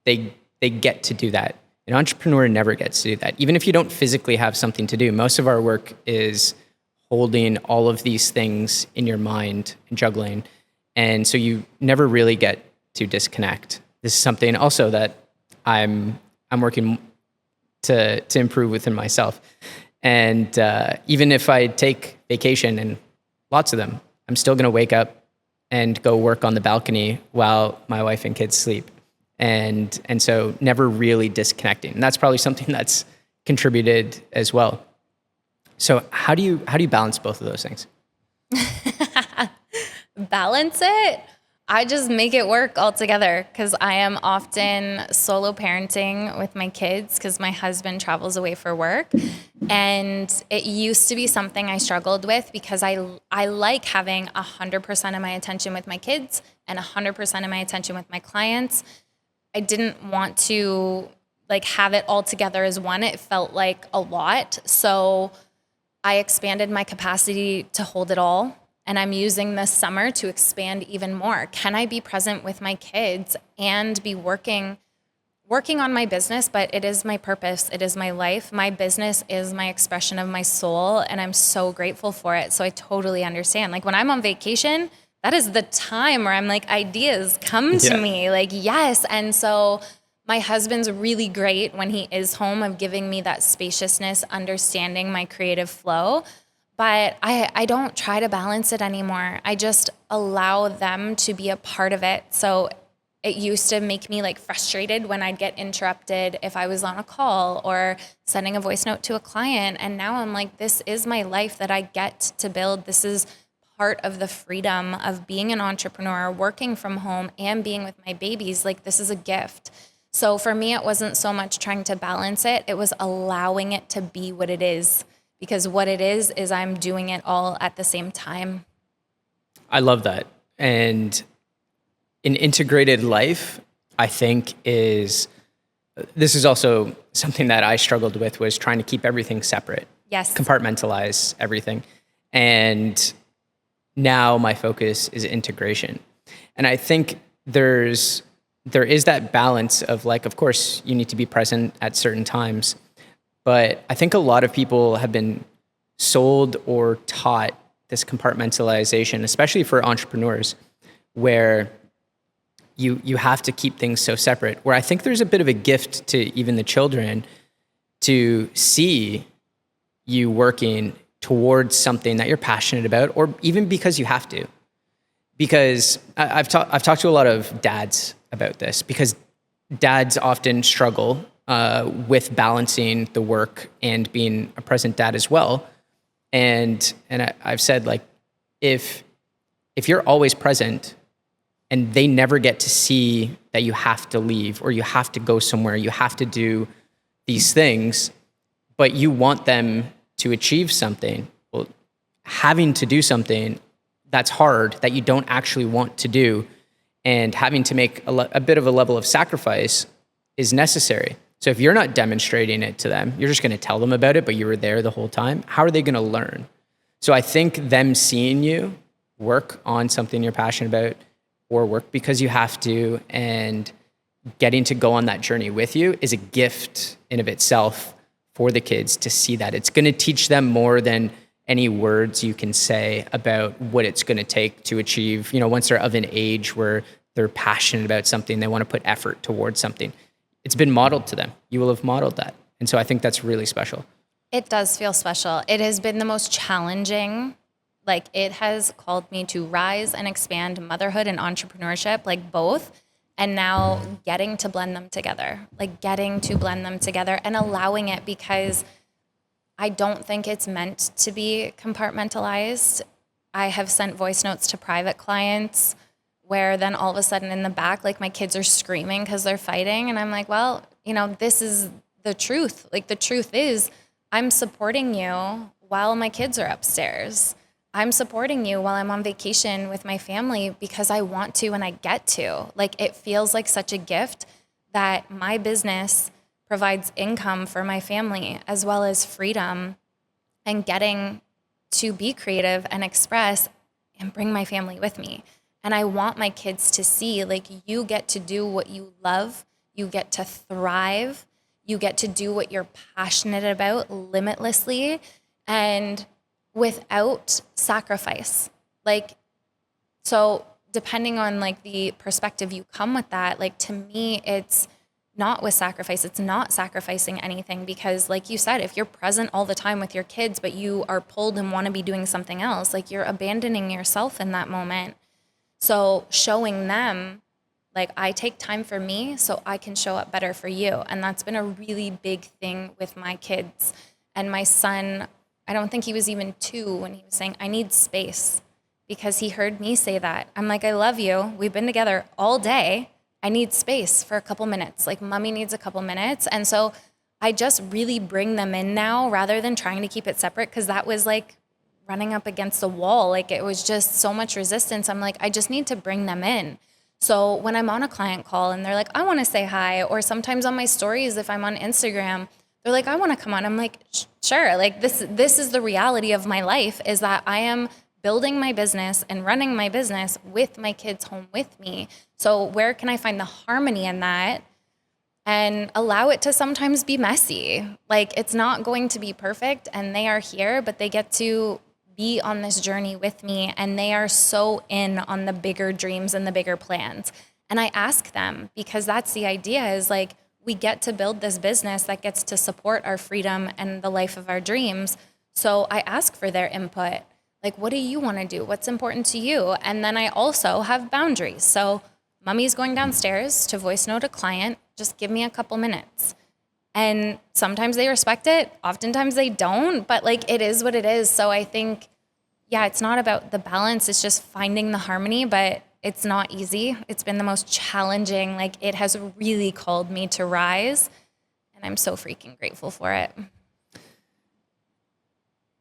they get to do that. An entrepreneur never gets to do that. Even if you don't physically have something to do, most of our work is holding all of these things in your mind and juggling. And so you never really get to disconnect. This is something also that I'm working to improve within myself. And even if I take vacation, and lots of them, I'm still going to wake up and go work on the balcony while my wife and kids sleep. And so never really disconnecting. And that's probably something that's contributed as well. So how do you balance both of those things? Balance it? I just make it work altogether, because I am often solo parenting with my kids because my husband travels away for work. And it used to be something I struggled with, because I like having 100% of my attention with my kids and 100% of my attention with my clients. I didn't want to like have it all together as one. It felt like a lot. So I expanded my capacity to hold it all. And I'm using this summer to expand even more. Can I be present with my kids and be working on my business? But it is my purpose. It is my life. My business is my expression of my soul, and I'm so grateful for it. So I totally understand. Like when I'm on vacation, that is the time where I'm like, ideas come to me. Like, yes. And so my husband's really great when he is home of giving me that spaciousness, understanding my creative flow. But I don't try to balance it anymore. I just allow them to be a part of it. So it used to make me like frustrated when I'd get interrupted if I was on a call or sending a voice note to a client. And now I'm like, this is my life that I get to build. This is part of the freedom of being an entrepreneur, working from home, and being with my babies. Like, this is a gift. So for me, it wasn't so much trying to balance it. It was allowing it to be what it is. Because what it is I'm doing it all at the same time. I love that. And an integrated life, I think, this is also something that I struggled with, was trying to keep everything separate. Yes. Compartmentalize everything. And now my focus is integration. And I think there is that balance of, like, of course you need to be present at certain times. But I think a lot of people have been sold or taught this compartmentalization, especially for entrepreneurs, where you have to keep things so separate, where I think there's a bit of a gift to even the children to see you working towards something that you're passionate about, or even because you have to. Because I've talked to a lot of dads about this, because dads often struggle with balancing the work and being a present dad as well. And I've said, like, if you're always present and they never get to see that you have to leave or you have to go somewhere, you have to do these things, but you want them to achieve something, well, having to do something that's hard, that you don't actually want to do, and having to make a bit of a level of sacrifice is necessary. So if you're not demonstrating it to them, you're just going to tell them about it, but you were there the whole time. How are they going to learn? So I think them seeing you work on something you're passionate about or work because you have to and getting to go on that journey with you is a gift in of itself for the kids to see that. It's going to teach them more than any words you can say about what it's going to take to achieve, once they're of an age where they're passionate about something, they want to put effort towards something. It's been modeled to them. You will have modeled that. And so I think that's really special. It does feel special. It has been the most challenging. Like, it has called me to rise and expand motherhood and entrepreneurship, like both. And now getting to blend them together, and allowing it, because I don't think it's meant to be compartmentalized. I have sent voice notes to private clients where then all of a sudden in the back, like, my kids are screaming because they're fighting. And I'm like, well, this is the truth. Like, the truth is I'm supporting you while my kids are upstairs. I'm supporting you while I'm on vacation with my family because I want to and I get to. Like, it feels like such a gift that my business provides income for my family as well as freedom and getting to be creative and express and bring my family with me. And I want my kids to see, like, you get to do what you love, you get to thrive, you get to do what you're passionate about limitlessly and without sacrifice. Like, so depending on like the perspective you come with that, like, to me, it's not with sacrifice. It's not sacrificing anything because, like you said, if you're present all the time with your kids, but you are pulled and want to be doing something else, like, you're abandoning yourself in that moment. So showing them, like, I take time for me so I can show up better for you. And that's been a really big thing with my kids. And my son, I don't think he was even 2 when he was saying, I need space, because he heard me say that. I'm like, I love you. We've been together all day. I need space for a couple minutes. Like, mommy needs a couple minutes. And so I just really bring them in now rather than trying to keep it separate, because that was like running up against a wall. Like, it was just so much resistance. I'm like, I just need to bring them in. So when I'm on a client call and they're like, I want to say hi, or sometimes on my stories, if I'm on Instagram, they're like, I want to come on. I'm like, sure. Like, this is the reality of my life, is that I am building my business and running my business with my kids home with me. So where can I find the harmony in that and allow it to sometimes be messy? Like, it's not going to be perfect, and they are here, but they get to be on this journey with me, and they are so in on the bigger dreams and the bigger plans. And I ask them, because that's the idea, is like, we get to build this business that gets to support our freedom and the life of our dreams. So I ask for their input. Like, what do you want to do? What's important to you? And then I also have boundaries. So mommy's going downstairs to voice note a client. Just give me a couple minutes. And sometimes they respect it. Oftentimes they don't, but like, it is what it is. So I think, yeah, it's not about the balance. It's just finding the harmony, but it's not easy. It's been the most challenging. Like, it has really called me to rise, and I'm so freaking grateful for it.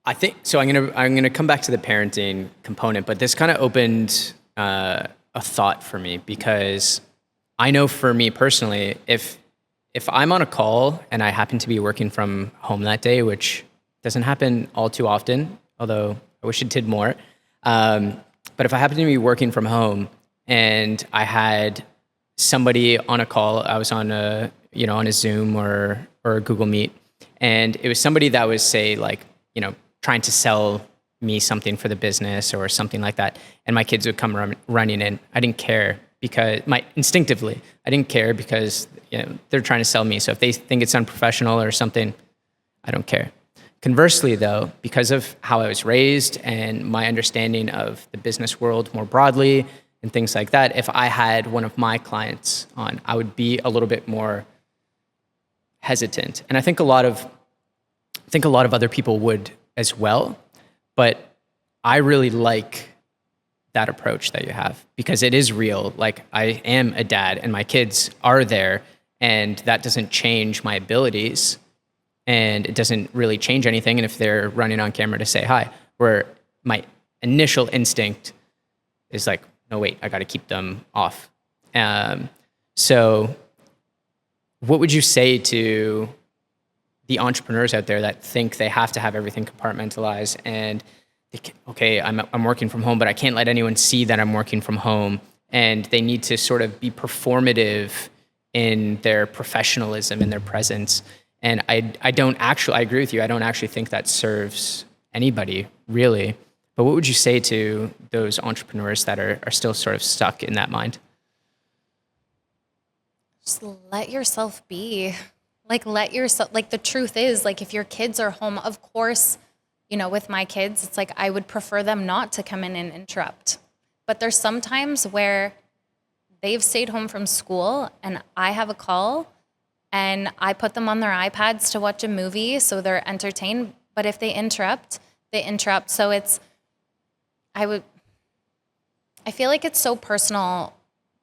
I think so. I'm gonna come back to the parenting component, but this kind of opened a thought for me, because I know for me personally, if I'm on a call and I happen to be working from home that day, which doesn't happen all too often, although I wish it did more. But if I happen to be working from home and I had somebody on a call, I was on a Zoom or a Google Meet, and it was somebody that was, say, like, trying to sell me something for the business or something like that, and my kids would come running in. I didn't care, because instinctively, I didn't care, because they're trying to sell me. So if they think it's unprofessional or something, I don't care. Conversely, though, because of how I was raised and my understanding of the business world more broadly and things like that, if I had one of my clients on, I would be a little bit more hesitant. And I think a lot of other people would as well. But I really like that approach that you have, because it is real. Like, I am a dad and my kids are there, and that doesn't change my abilities, and it doesn't really change anything. And if they're running on camera to say hi, where my initial instinct is like, no, wait, I got to keep them off. So what would you say to the entrepreneurs out there that think they have to have everything compartmentalized and okay, I'm working from home, but I can't let anyone see that I'm working from home, and they need to sort of be performative in their professionalism and their presence. And I agree with you. I don't actually think that serves anybody really. But what would you say to those entrepreneurs that are still sort of stuck in that mind? Just let yourself be. The truth is, like, if your kids are home, of course, with my kids, it's like I would prefer them not to come in and interrupt. But there's some times where they've stayed home from school and I have a call and I put them on their iPads to watch a movie so they're entertained. But if they interrupt, they interrupt. So I feel like it's so personal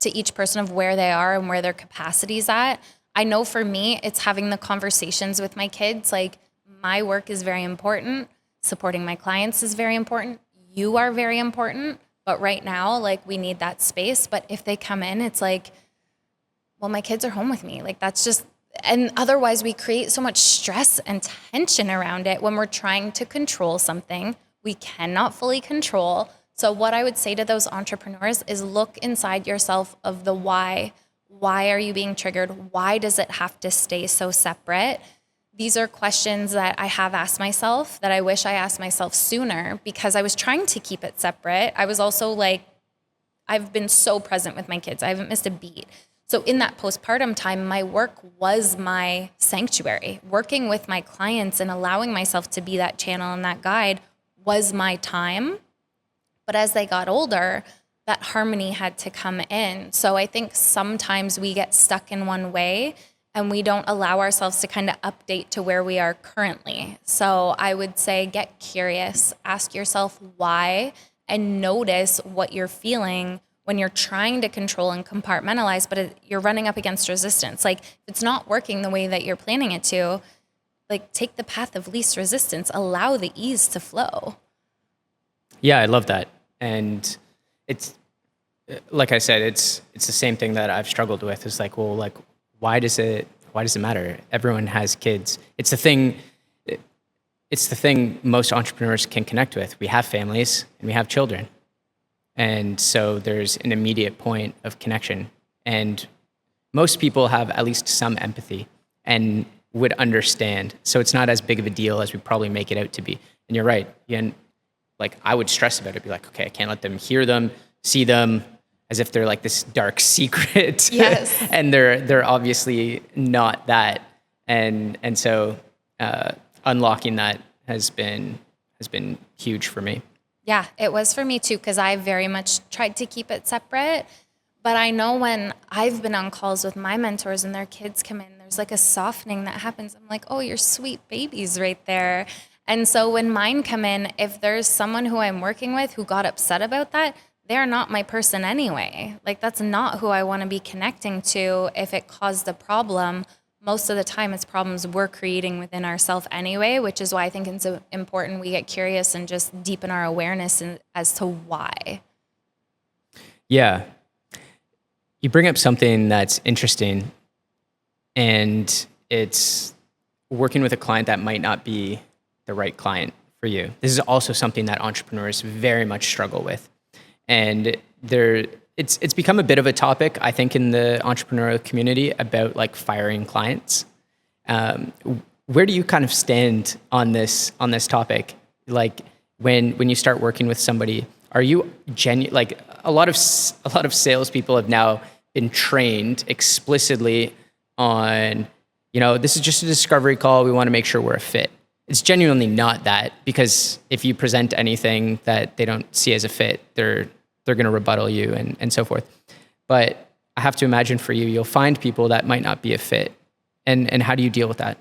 to each person of where they are and where their capacity's at. I know for me, it's having the conversations with my kids. Like, my work is very important. Supporting my clients is very important. You are very important. But right now, like, we need that space. But if they come in, it's like, well, my kids are home with me. Like, that's just, and otherwise we create so much stress and tension around it when we're trying to control something we cannot fully control. So what I would say to those entrepreneurs is look inside yourself of the why. Why are you being triggered? Why does it have to stay so separate? These are questions that I have asked myself that I wish I asked myself sooner because I was trying to keep it separate. I was also like, I've been so present with my kids. I haven't missed a beat. So in that postpartum time, my work was my sanctuary. Working with my clients and allowing myself to be that channel and that guide was my time. But as they got older, that harmony had to come in. So I think sometimes we get stuck in one way and we don't allow ourselves to kind of update to where we are currently. So I would say get curious, ask yourself why, and notice what you're feeling when you're trying to control and compartmentalize, but you're running up against resistance. Like, if it's not working the way that you're planning it to, like, take the path of least resistance, allow the ease to flow. Yeah, I love that. And it's, like I said, it's the same thing that I've struggled with. It's like, well, like, why does it matter? Everyone has kids. It's the thing most entrepreneurs can connect with. We have families and we have children. And so there's an immediate point of connection. And most people have at least some empathy and would understand. So it's not as big of a deal as we probably make it out to be. And you're right. And like, I would stress about it, be like, okay, I can't let them hear them, see them, as if they're like this dark secret. Yes. And they're obviously not that. And so unlocking that has been huge for me. Yeah, it was for me too, because I very much tried to keep it separate. But I know when I've been on calls with my mentors and their kids come in, there's like a softening that happens. I'm like, oh, you're sweet babies right there. And so when mine come in, if there's someone who I'm working with who got upset about that, they're not my person anyway. Like, that's not who I want to be connecting to if it caused a problem. Most of the time, it's problems we're creating within ourselves anyway, which is why I think it's important we get curious and just deepen our awareness as to why. Yeah. You bring up something that's interesting, and it's working with a client that might not be the right client for you. This is also something that entrepreneurs very much struggle with. And it's become a bit of a topic, I think, in the entrepreneurial community about like firing clients. Where do you kind of stand on this topic? Like, when you start working with somebody, are you like a lot of salespeople have now been trained explicitly on, this is just a discovery call. We want to make sure we're a fit. It's genuinely not that, because if you present anything that they don't see as a fit, they're going to rebuttal you and so forth. But I have to imagine for you, you'll find people that might not be a fit. And how do you deal with that?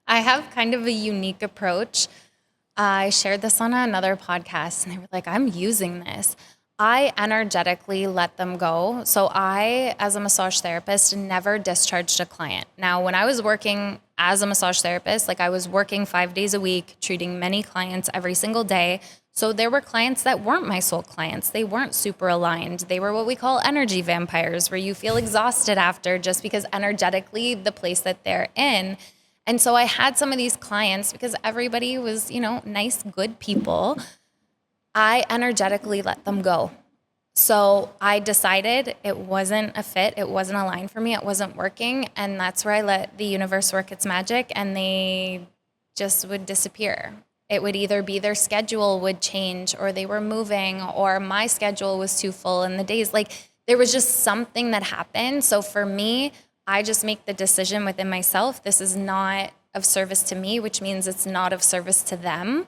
I have kind of a unique approach. I shared this on another podcast and they were like, I'm using this. I energetically let them go. So I, as a massage therapist, never discharged a client. Now, when I was working as a massage therapist. Like I was working 5 days a week, treating many clients every single day. So there were clients that weren't my soul clients. They weren't super aligned. They were what we call energy vampires, where you feel exhausted after just because energetically the place that they're in. And so I had some of these clients, because everybody was, nice, good people, I energetically let them go. So I decided it wasn't a fit. It wasn't aligned for me. It wasn't working. And that's where I let the universe work its magic, and they just would disappear. It would either be their schedule would change, or they were moving, or my schedule was too full in the days. Like there was just something that happened. So for me, I just make the decision within myself, this is not of service to me, which means it's not of service to them.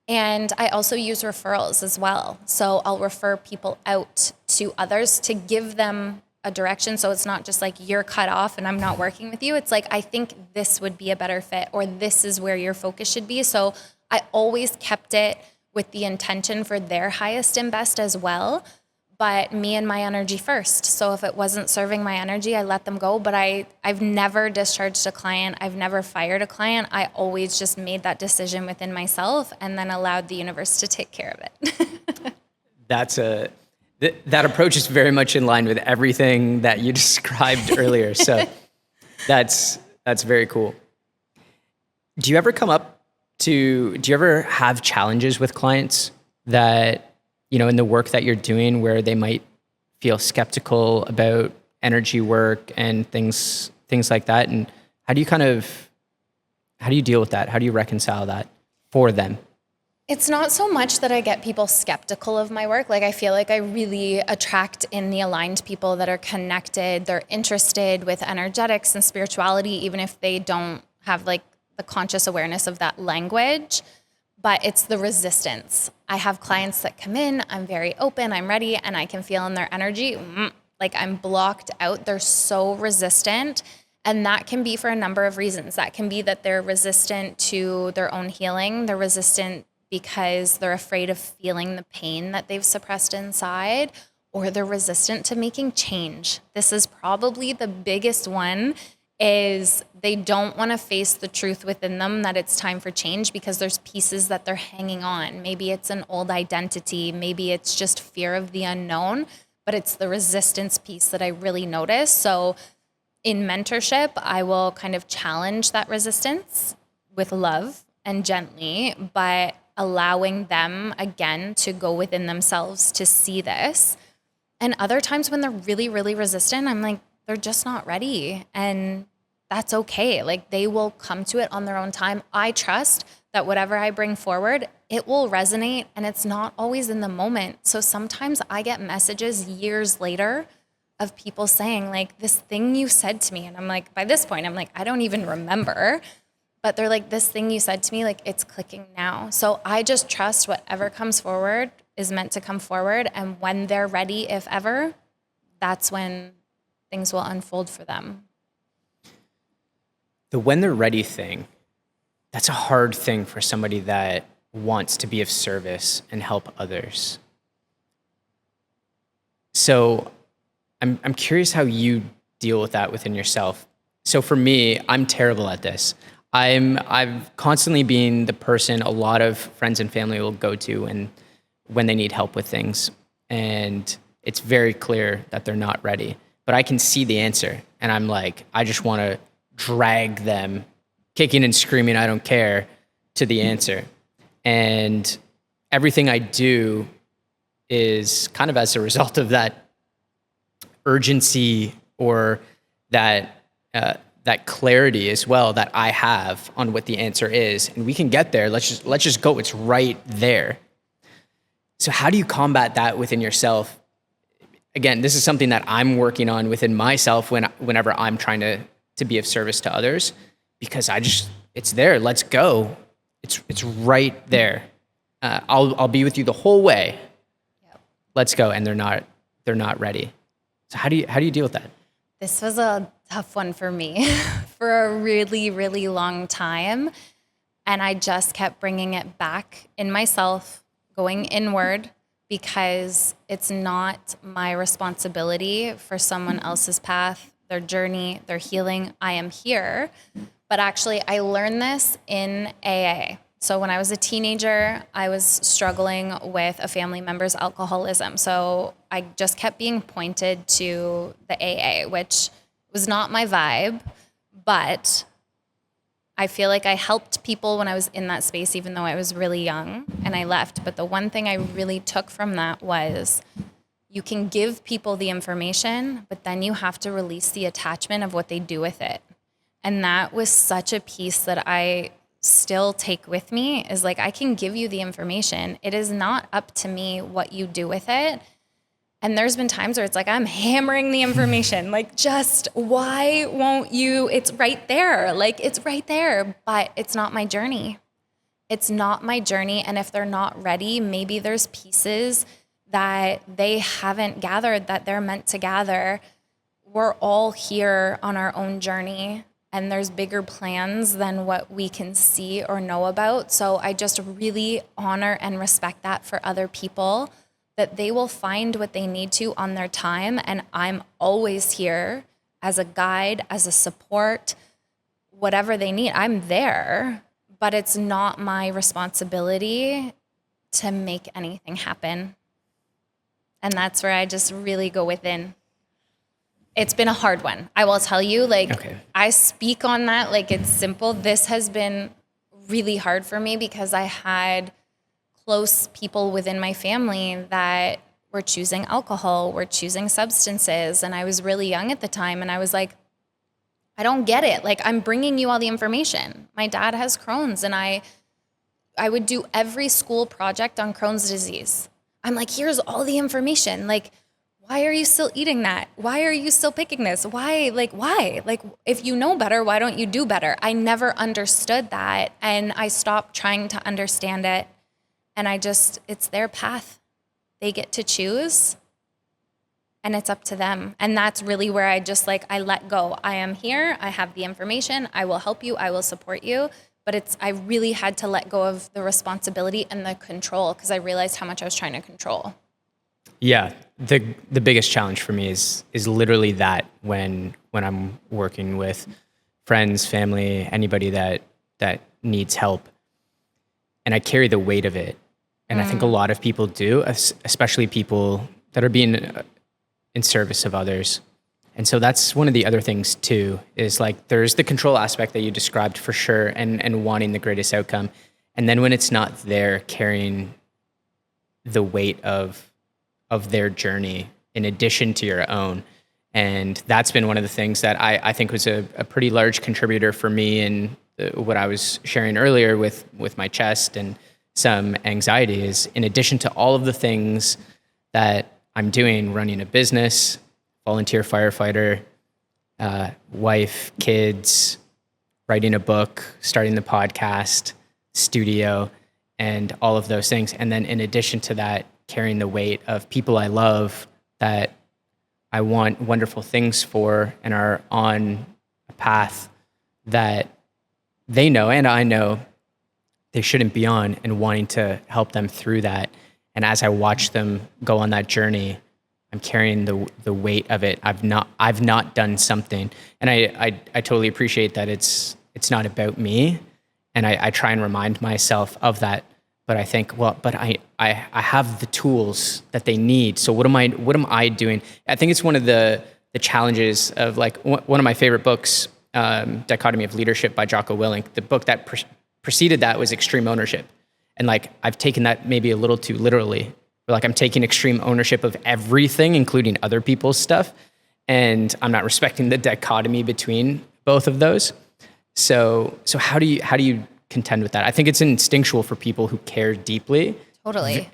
And I also use referrals as well. So I'll refer people out to others to give them a direction. So it's not just like you're cut off and I'm not working with you. It's like, I think this would be a better fit, or this is where your focus should be. So I always kept it with the intention for their highest and best as well, but me and my energy first. So if it wasn't serving my energy, I let them go. But I've never discharged a client. I've never fired a client. I always just made that decision within myself and then allowed the universe to take care of it. That approach is very much in line with everything that you described earlier. So that's very cool. Do you ever have challenges with clients that, in the work that you're doing, where they might feel skeptical about energy work and things like that? And how do you deal with that? How do you reconcile that for them? It's not so much that I get people skeptical of my work. Like I feel like I really attract in the aligned people that are connected. They're interested with energetics and spirituality, even if they don't have like the conscious awareness of that language. But it's the resistance. I have clients that come in, I'm very open, I'm ready, and I can feel in their energy, like I'm blocked out. They're so resistant. And that can be for a number of reasons. That can be that they're resistant to their own healing. They're resistant because they're afraid of feeling the pain that they've suppressed inside, or they're resistant to making change. This is probably the biggest one, is they don't want to face the truth within them that it's time for change, because there's pieces that they're hanging on. Maybe it's an old identity. Maybe it's just fear of the unknown, but it's the resistance piece that I really notice. So in mentorship, I will kind of challenge that resistance with love and gently, but allowing them again to go within themselves to see this. And other times when they're really, really resistant, I'm like, they're just not ready. And that's okay. Like they will come to it on their own time. I trust that whatever I bring forward, it will resonate, and it's not always in the moment. So sometimes I get messages years later of people saying like, this thing you said to me. And I'm like, by this point, I'm like, I don't even remember. But they're like, this thing you said to me, like it's clicking now. So I just trust whatever comes forward is meant to come forward. And when they're ready, if ever, that's when things will unfold for them. The when they're ready thing, that's a hard thing for somebody that wants to be of service and help others. So I'm curious how you deal with that within yourself. So for me, I'm terrible at this. I've constantly been the person a lot of friends and family will go to and when they need help with things. And it's very clear that they're not ready. But I can see the answer. And I'm like, I just want to drag them kicking and screaming, I don't care, to the answer. And everything I do is kind of as a result of that urgency or that clarity as well that I have on what the answer is. And we can get there. Let's just go. It's right there. So how do you combat that within yourself? Again, this is something that I'm working on within myself whenever I'm trying to be of service to others, because it's there. Let's go. It's right there. I'll be with you the whole way. Yep. Let's go. And they're not ready. So how do you deal with that? This was a tough one for me for a really, really long time. And I just kept bringing it back in myself, going inward, because it's not my responsibility for someone else's path, their journey, their healing. I am here, But actually, I learned this in AA. So when I was a teenager, I was struggling with a family member's alcoholism. So I just kept being pointed to the AA, which was not my vibe, but I feel like I helped people when I was in that space, even though I was really young and I left. But the one thing I really took from that was you can give people the information, but then you have to release the attachment of what they do with it. And that was such a piece that I still take with me, is like, I can give you the information. It is not up to me what you do with it. And there's been times where it's like, I'm hammering the information, like, just why won't you? It's right there. Like, it's right there, but it's not my journey. It's not my journey. And if they're not ready, maybe there's pieces that they haven't gathered that they're meant to gather. We're all here on our own journey, and there's bigger plans than what we can see or know about. So I just really honor and respect that for other people, that they will find what they need to on their time. And I'm always here as a guide, as a support, whatever they need, I'm there. But it's not my responsibility to make anything happen. And that's where I just really go within. It's been a hard one. I will tell you, like, okay. I speak on that like it's simple. This has been really hard for me because I had close people within my family that were choosing alcohol, were choosing substances. And I was really young at the time. And I was like, I don't get it. Like, I'm bringing you all the information. My dad has Crohn's, and I would do every school project on Crohn's disease. I'm like, here's all the information. Like, why are you still eating that? Why are you still picking this? Why? Like, if you know better, why don't you do better? I never understood that. And I stopped trying to understand it. And it's their path. They get to choose, and it's up to them. And that's really where I let go. I am here. I have the information. I will help you. I will support you. But I really had to let go of the responsibility and the control, because I realized how much I was trying to control. Yeah, the biggest challenge for me is literally that when I'm working with friends, family, anybody that needs help, and I carry the weight of it. And I think a lot of people do, especially people that are being in service of others. And so that's one of the other things too, is like, there's the control aspect that you described for sure, and wanting the greatest outcome. And then when it's not there, carrying the weight of their journey in addition to your own. And that's been one of the things that I think was a pretty large contributor for me in what I was sharing earlier with my chest and some anxiety, is in addition to all of the things that I'm doing, running a business, volunteer firefighter, wife, kids, writing a book, starting the podcast, studio, and all of those things. And then in addition to that, carrying the weight of people I love that I want wonderful things for and are on a path that they know and I know they shouldn't be on, and wanting to help them through that. And as I watch them go on that journey, I'm carrying the weight of it. I've not done something. And I totally appreciate that it's not about me. And I try and remind myself of that. But I think, but I have the tools that they need. So what am I doing? I think it's one of the challenges of, like, one of my favorite books, Dichotomy of Leadership by Jocko Willink. The book that preceded that was Extreme Ownership. And like, I've taken that maybe a little too literally. Like, I'm taking extreme ownership of everything, including other people's stuff. And I'm not respecting the dichotomy between both of those. So how do you contend with that? I think it's instinctual for people who care deeply. Totally.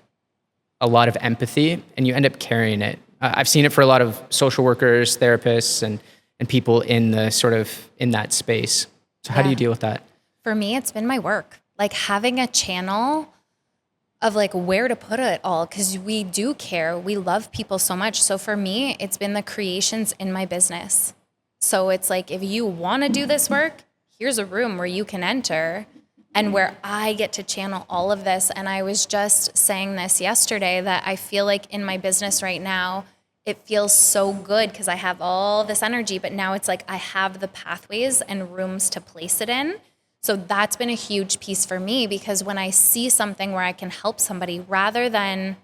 A lot of empathy, and you end up carrying it. I've seen it for a lot of social workers, therapists, and people in that space. So how do you deal with that? For me, it's been my work. Like, having a channel of like where to put it all, because we do care. We love people so much. So for me, it's been the creations in my business. So it's like, if you want to do this work, here's a room where you can enter and where I get to channel all of this. And I was just saying this yesterday, that I feel like in my business right now, it feels so good because I have all this energy, but now it's like I have the pathways and rooms to place it in. So that's been a huge piece for me, because when I see something where I can help somebody, rather than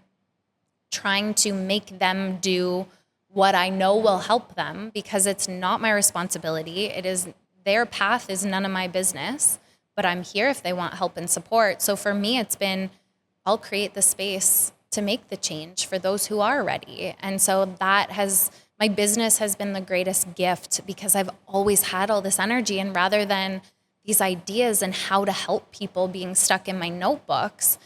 trying to make them do what I know will help them, because it's not my responsibility. It is their path is none of my business, but I'm here if they want help and support. So for me, it's been, I'll create the space to make the change for those who are ready. And so my business has been the greatest gift, because I've always had all this energy, and rather than these ideas and how to help people being stuck in my notebooks,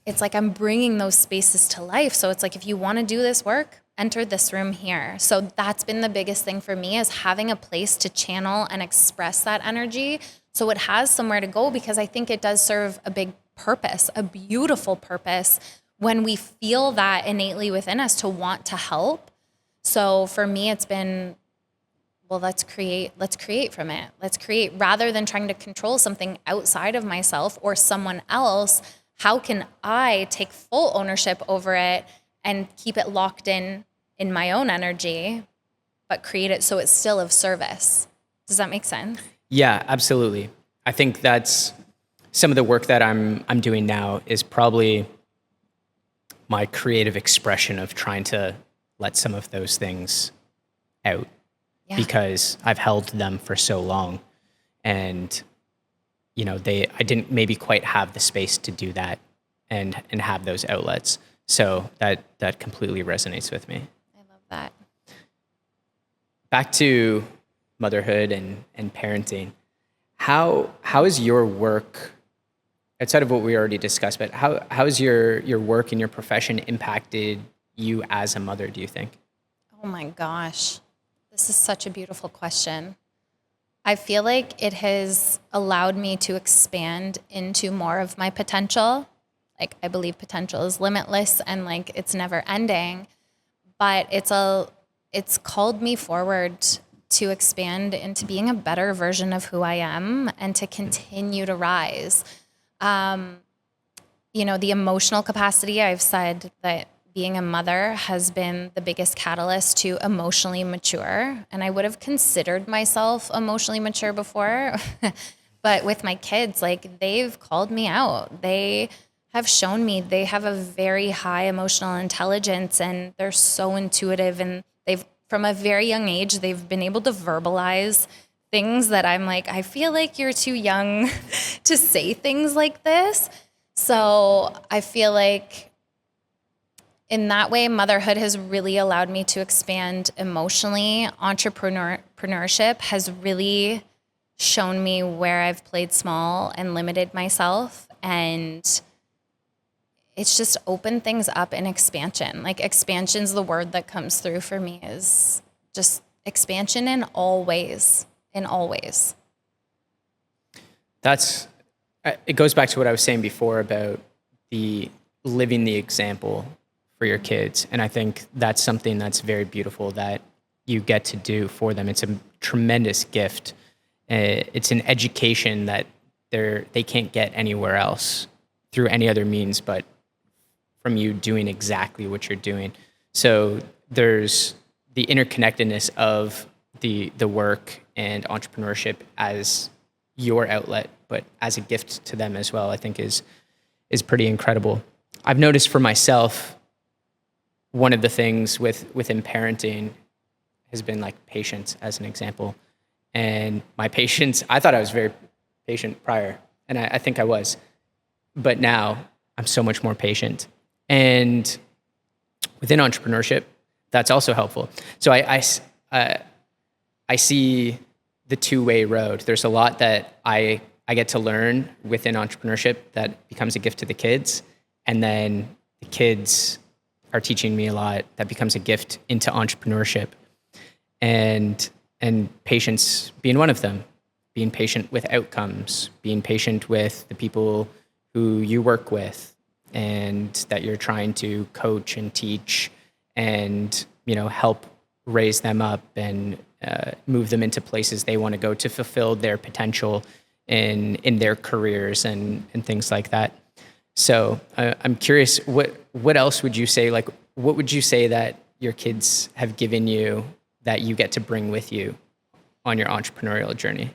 it's like I'm bringing those spaces to life. So it's like, if you want to do this work, enter this room here. So that's been the biggest thing for me, is having a place to channel and express that energy, so it has somewhere to go, because I think it does serve a big purpose, a beautiful purpose, when we feel that innately within us to want to help. So for me, it's been, well, let's create from it. Let's create, rather than trying to control something outside of myself or someone else. How can I take full ownership over it and keep it locked in my own energy, but create it so it's still of service? Does that make sense? Yeah, absolutely. I think that's some of the work that I'm doing now is probably my creative expression of trying to let some of those things out, because I've held them for so long, and I didn't maybe quite have the space to do that and have those outlets. So that completely resonates with me. I love that. Back to motherhood and parenting. How is your work, outside of what we already discussed, but how has your work and your profession impacted you as a mother, do you think? Oh my gosh. This is such a beautiful question. I feel like it has allowed me to expand into more of my potential. Like, I believe potential is limitless and like it's never ending, but it's called me forward to expand into being a better version of who I am and to continue to rise. The emotional capacity, I've said that being a mother has been the biggest catalyst to emotionally mature. And I would have considered myself emotionally mature before, but with my kids, like, they've called me out. They have shown me they have a very high emotional intelligence, and they're so intuitive, and from a very young age, they've been able to verbalize things that I'm like, I feel like you're too young to say things like this. So I feel like in that way, motherhood has really allowed me to expand emotionally. Entrepreneurship has really shown me where I've played small and limited myself. And it's just opened things up in expansion. Like, expansion's the word that comes through for me, is just expansion in all ways, It goes back to what I was saying before about living the example for your kids. And I think that's something that's very beautiful that you get to do for them. It's a tremendous gift. It's an education that they can't get anywhere else through any other means but from you doing exactly what you're doing. So there's the interconnectedness of the work and entrepreneurship as your outlet, but as a gift to them as well, I think is pretty incredible. I've noticed for myself, one of the things within parenting has been like patience, as an example. And my patience, I thought I was very patient prior, and I think I was. But now I'm so much more patient. And within entrepreneurship, that's also helpful. So I see the two-way road. There's a lot that I get to learn within entrepreneurship that becomes a gift to the kids. And then the kids are teaching me a lot that becomes a gift into entrepreneurship. And patience being one of them. Being patient with outcomes, being patient with the people who you work with and that you're trying to coach and teach and, help raise them up and move them into places they want to go to fulfill their potential in their careers and things like that. So I'm curious, what else would you say, like, what would you say that your kids have given you that you get to bring with you on your entrepreneurial journey?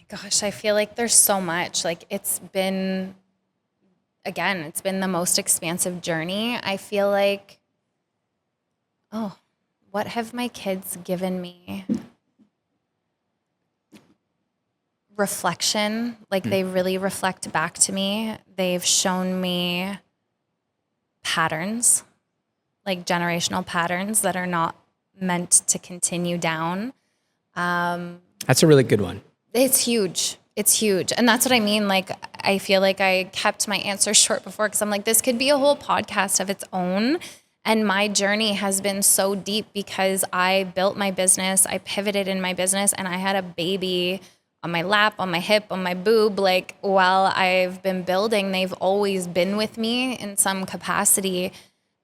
Gosh, I feel like there's so much. Like it's been the most expansive journey. I feel like, what have my kids given me? Reflection. Like they really reflect back to me. They've shown me patterns, like generational patterns that are not meant to continue down. That's a really good one. It's huge. It's huge. And that's what I mean. Like, I feel like I kept my answer short before because I'm like, this could be a whole podcast of its own. And my journey has been so deep because I built my business, I pivoted in my business, and I had a baby on my lap, on my hip, on my boob. Like, while I've been building, they've always been with me in some capacity.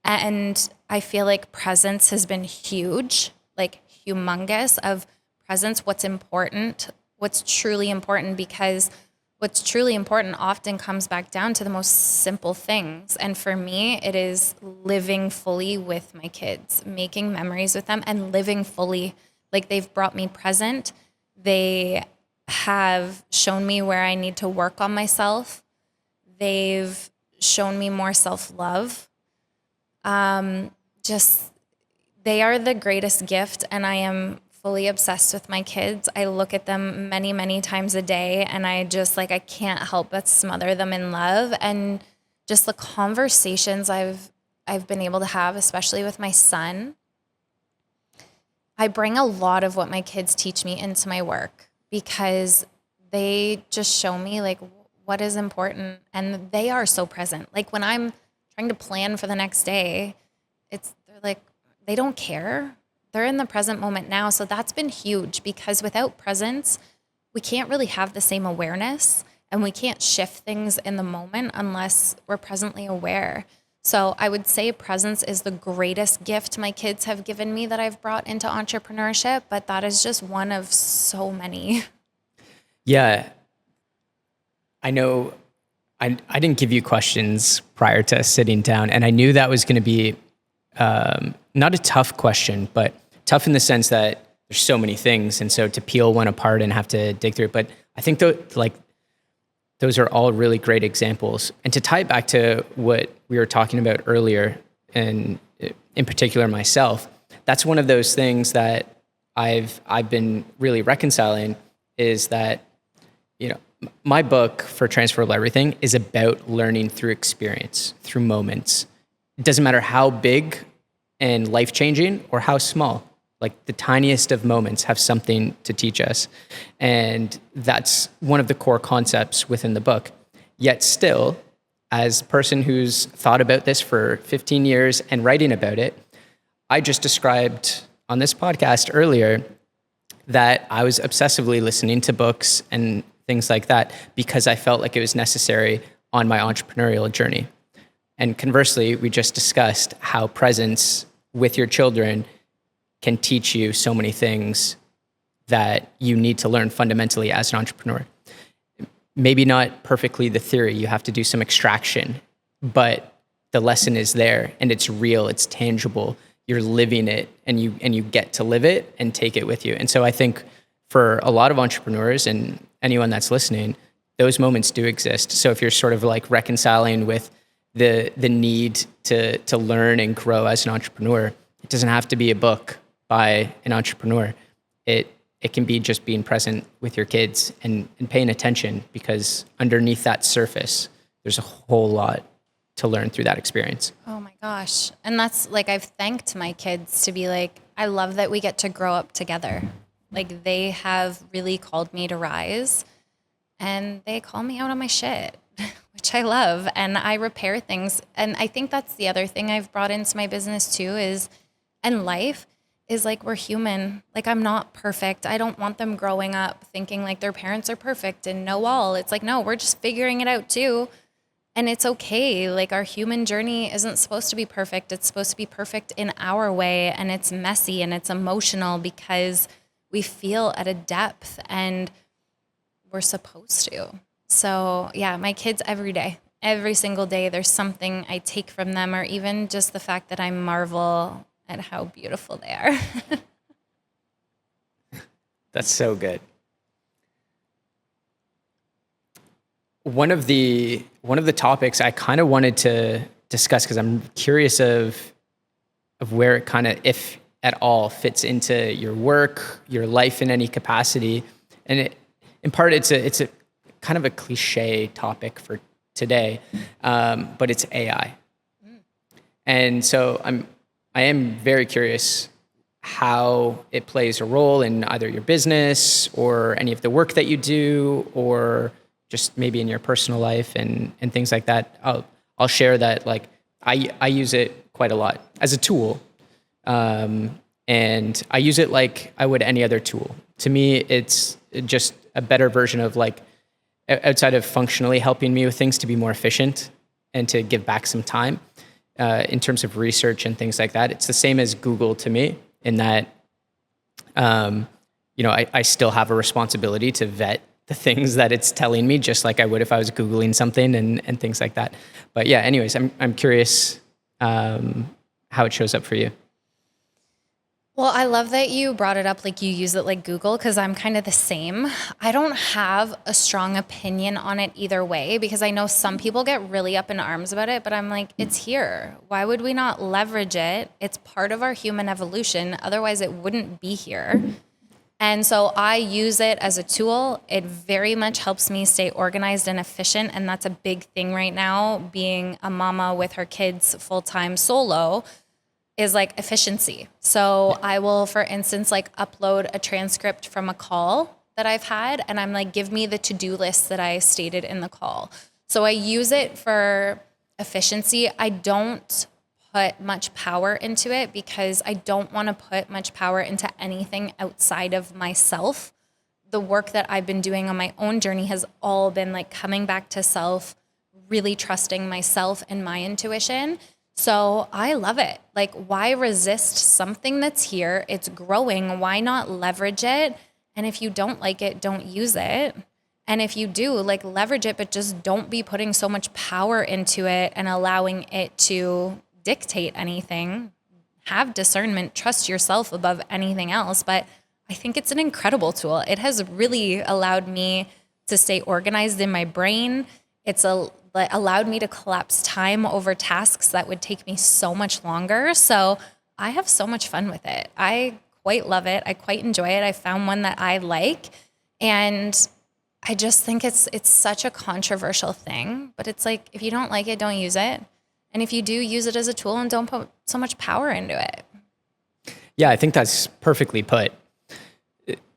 And I feel like presence has been huge, like humongous of presence, what's important, what's truly important, because what's truly important often comes back down to the most simple things. And for me, it is living fully with my kids, making memories with them and living fully. Like they've brought me present. They have shown me where I need to work on myself. They've shown me more self-love. They are the greatest gift, and I am fully obsessed with my kids. I look at them many, many times a day, and I can't help but smother them in love. And just the conversations I've been able to have, especially with my son, I bring a lot of what my kids teach me into my work because they just show me like what is important, and they are so present. Like when I'm trying to plan for the next day, they're like, they don't care. They're in the present moment now. So that's been huge because without presence, we can't really have the same awareness, and we can't shift things in the moment unless we're presently aware. So I would say presence is the greatest gift my kids have given me that I've brought into entrepreneurship, but that is just one of so many. Yeah. I know I didn't give you questions prior to sitting down, and I knew that was going to be not a tough question, but tough in the sense that there's so many things, and so to peel one apart and have to dig through it. But I think those are all really great examples. And to tie it back to what we were talking about earlier, and in particular myself, that's one of those things that I've been really reconciling is that, my book for Transferable Everything is about learning through experience, through moments. It doesn't matter how big and life-changing or how small. Like the tiniest of moments have something to teach us. And that's one of the core concepts within the book. Yet still, as a person who's thought about this for 15 years and writing about it, I just described on this podcast earlier that I was obsessively listening to books and things like that because I felt like it was necessary on my entrepreneurial journey. And conversely, we just discussed how presence with your children can teach you so many things that you need to learn fundamentally as an entrepreneur. Maybe not perfectly the theory, you have to do some extraction, but the lesson is there and it's real, it's tangible. You're living it and you get to live it and take it with you. And so I think for a lot of entrepreneurs and anyone that's listening, those moments do exist. So if you're sort of like reconciling with the need to learn and grow as an entrepreneur, it doesn't have to be a book by an entrepreneur. It can be just being present with your kids and paying attention, because underneath that surface, there's a whole lot to learn through that experience. Oh my gosh. And that's like, I've thanked my kids to be like, I love that we get to grow up together. Like they have really called me to rise, and they call me out on my shit, which I love. And I repair things. And I think that's the other thing I've brought into my business too and life is like, we're human. Like I'm not perfect. I don't want them growing up thinking like their parents are perfect and know all. It's like, no, we're just figuring it out too. And it's okay. Like our human journey isn't supposed to be perfect. It's supposed to be perfect in our way. And it's messy and it's emotional because we feel at a depth and we're supposed to. So yeah, my kids every single day, there's something I take from them, or even just the fact that I marvel at how beautiful they are. That's so good. One of the topics I kind of wanted to discuss, because I'm curious of where it kind of, if at all, fits into your work, your life in any capacity, and in part it's a kind of a cliche topic for today, but it's AI, and so I am very curious how it plays a role in either your business or any of the work that you do, or just maybe in your personal life and things like that. I'll share that, like, I use it quite a lot as a tool. And I use it like I would any other tool. To me, it's just a better version of, like, outside of functionally helping me with things to be more efficient and to give back some time, in terms of research and things like that. It's the same as Google to me, in that, I still have a responsibility to vet the things that it's telling me, just like I would if I was Googling something and things like that. But yeah, anyways, I'm curious how it shows up for you. Well, I love that you brought it up, like you use it like Google, because I'm kind of the same. I don't have a strong opinion on it either way, because I know some people get really up in arms about it, but I'm like, it's here. Why would we not leverage it? It's part of our human evolution. Otherwise, it wouldn't be here. And so I use it as a tool. It very much helps me stay organized and efficient. And that's a big thing right now, being a mama with her kids full-time solo, is like efficiency. So I will, for instance, like upload a transcript from a call that I've had, and I'm like, give me the to-do list that I stated in the call. So I use it for efficiency. I don't put much power into it, because I don't want to put much power into anything outside of myself. The work that I've been doing on my own journey has all been like coming back to self, really trusting myself and my intuition. So I love it. Like, why resist something that's here? It's growing. Why not leverage it? And if you don't like it, don't use it. And if you do, like, leverage it, but just don't be putting so much power into it and allowing it to dictate anything. Have discernment, trust yourself above anything else. But I think it's an incredible tool. It has really allowed me to stay organized in my brain. It's allowed me to collapse time over tasks that would take me so much longer. So I have so much fun with it. I quite love it. I quite enjoy it. I found one that I like. And I just think it's such a controversial thing. But it's like, if you don't like it, don't use it. And if you do, use it as a tool and don't put so much power into it. Yeah, I think that's perfectly put.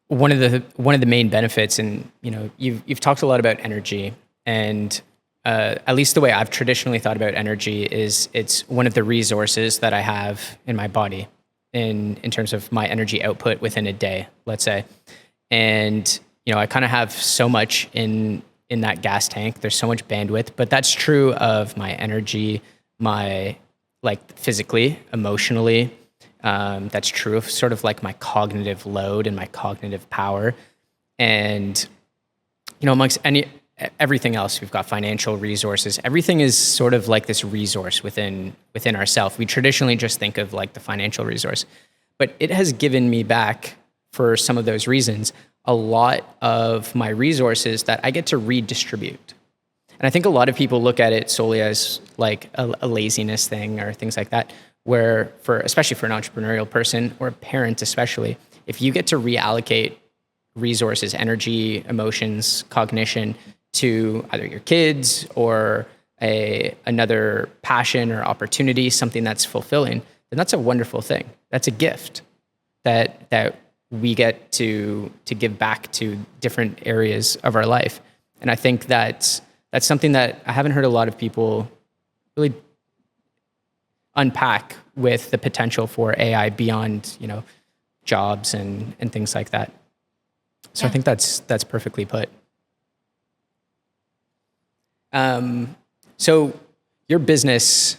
One of the main benefits, and you've talked a lot about energy, and at least the way I've traditionally thought about energy is it's one of the resources that I have in my body in terms of my energy output within a day, let's say. And I kind of have so much in that gas tank. There's so much bandwidth, but that's true of my energy, my, like, physically, emotionally. That's true of sort of like my cognitive load and my cognitive power. And amongst everything else, we've got financial resources. Everything is sort of like this resource within ourselves. We traditionally just think of like the financial resource, but it has given me back, for some of those reasons, a lot of my resources that I get to redistribute. And I think a lot of people look at it solely as like a laziness thing or things like that, where especially for an entrepreneurial person or a parent especially, if you get to reallocate resources, energy, emotions, cognition to either your kids or another passion or opportunity, something that's fulfilling, then that's a wonderful thing. That's a gift that we get to give back to different areas of our life. And I think that's something that I haven't heard a lot of people really unpack, with the potential for AI beyond, jobs and things like that. So yeah. I think that's perfectly put. So your business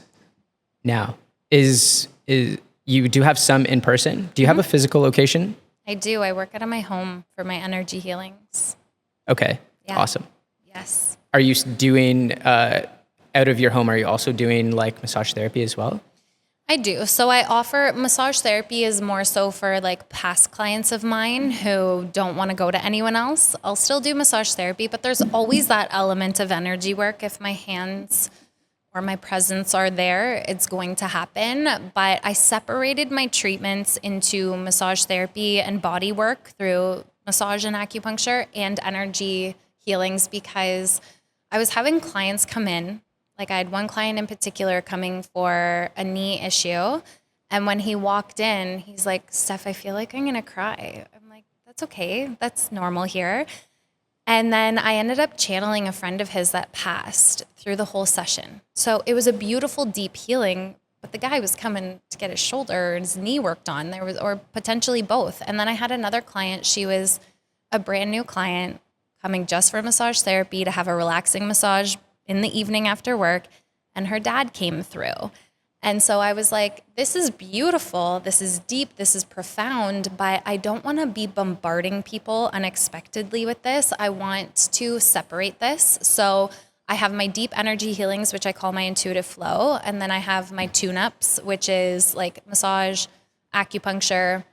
now is you do have some in person. Do you have a physical location? I do. I work out of my home for my energy healings. Okay. Yeah. Awesome. Yes. Are you doing, out of your home, are you also doing like massage therapy as well? I do. So I offer massage therapy is more so for like past clients of mine who don't want to go to anyone else. I'll still do massage therapy, but there's always that element of energy work. If my hands or my presence are there, it's going to happen. But I separated my treatments into massage therapy and body work through massage and acupuncture and energy healings because I was having clients come in. Like I had one client in particular coming for a knee issue. And when he walked in, he's like, Steph, I feel like I'm going to cry. I'm like, that's okay. That's normal here. And then I ended up channeling a friend of his that passed through the whole session. So it was a beautiful, deep healing, but the guy was coming to get his shoulder and his knee worked on. Or potentially both. And then I had another client. She was a brand new client coming just for massage therapy to have a relaxing massage in the evening after work, and her dad came through. And so I was like, this is beautiful, this is deep, this is profound, but I don't want to be bombarding people unexpectedly with this. I want to separate this. So I have my deep energy healings, which I call my intuitive flow, and then I have my tune-ups, which is like massage, acupuncture,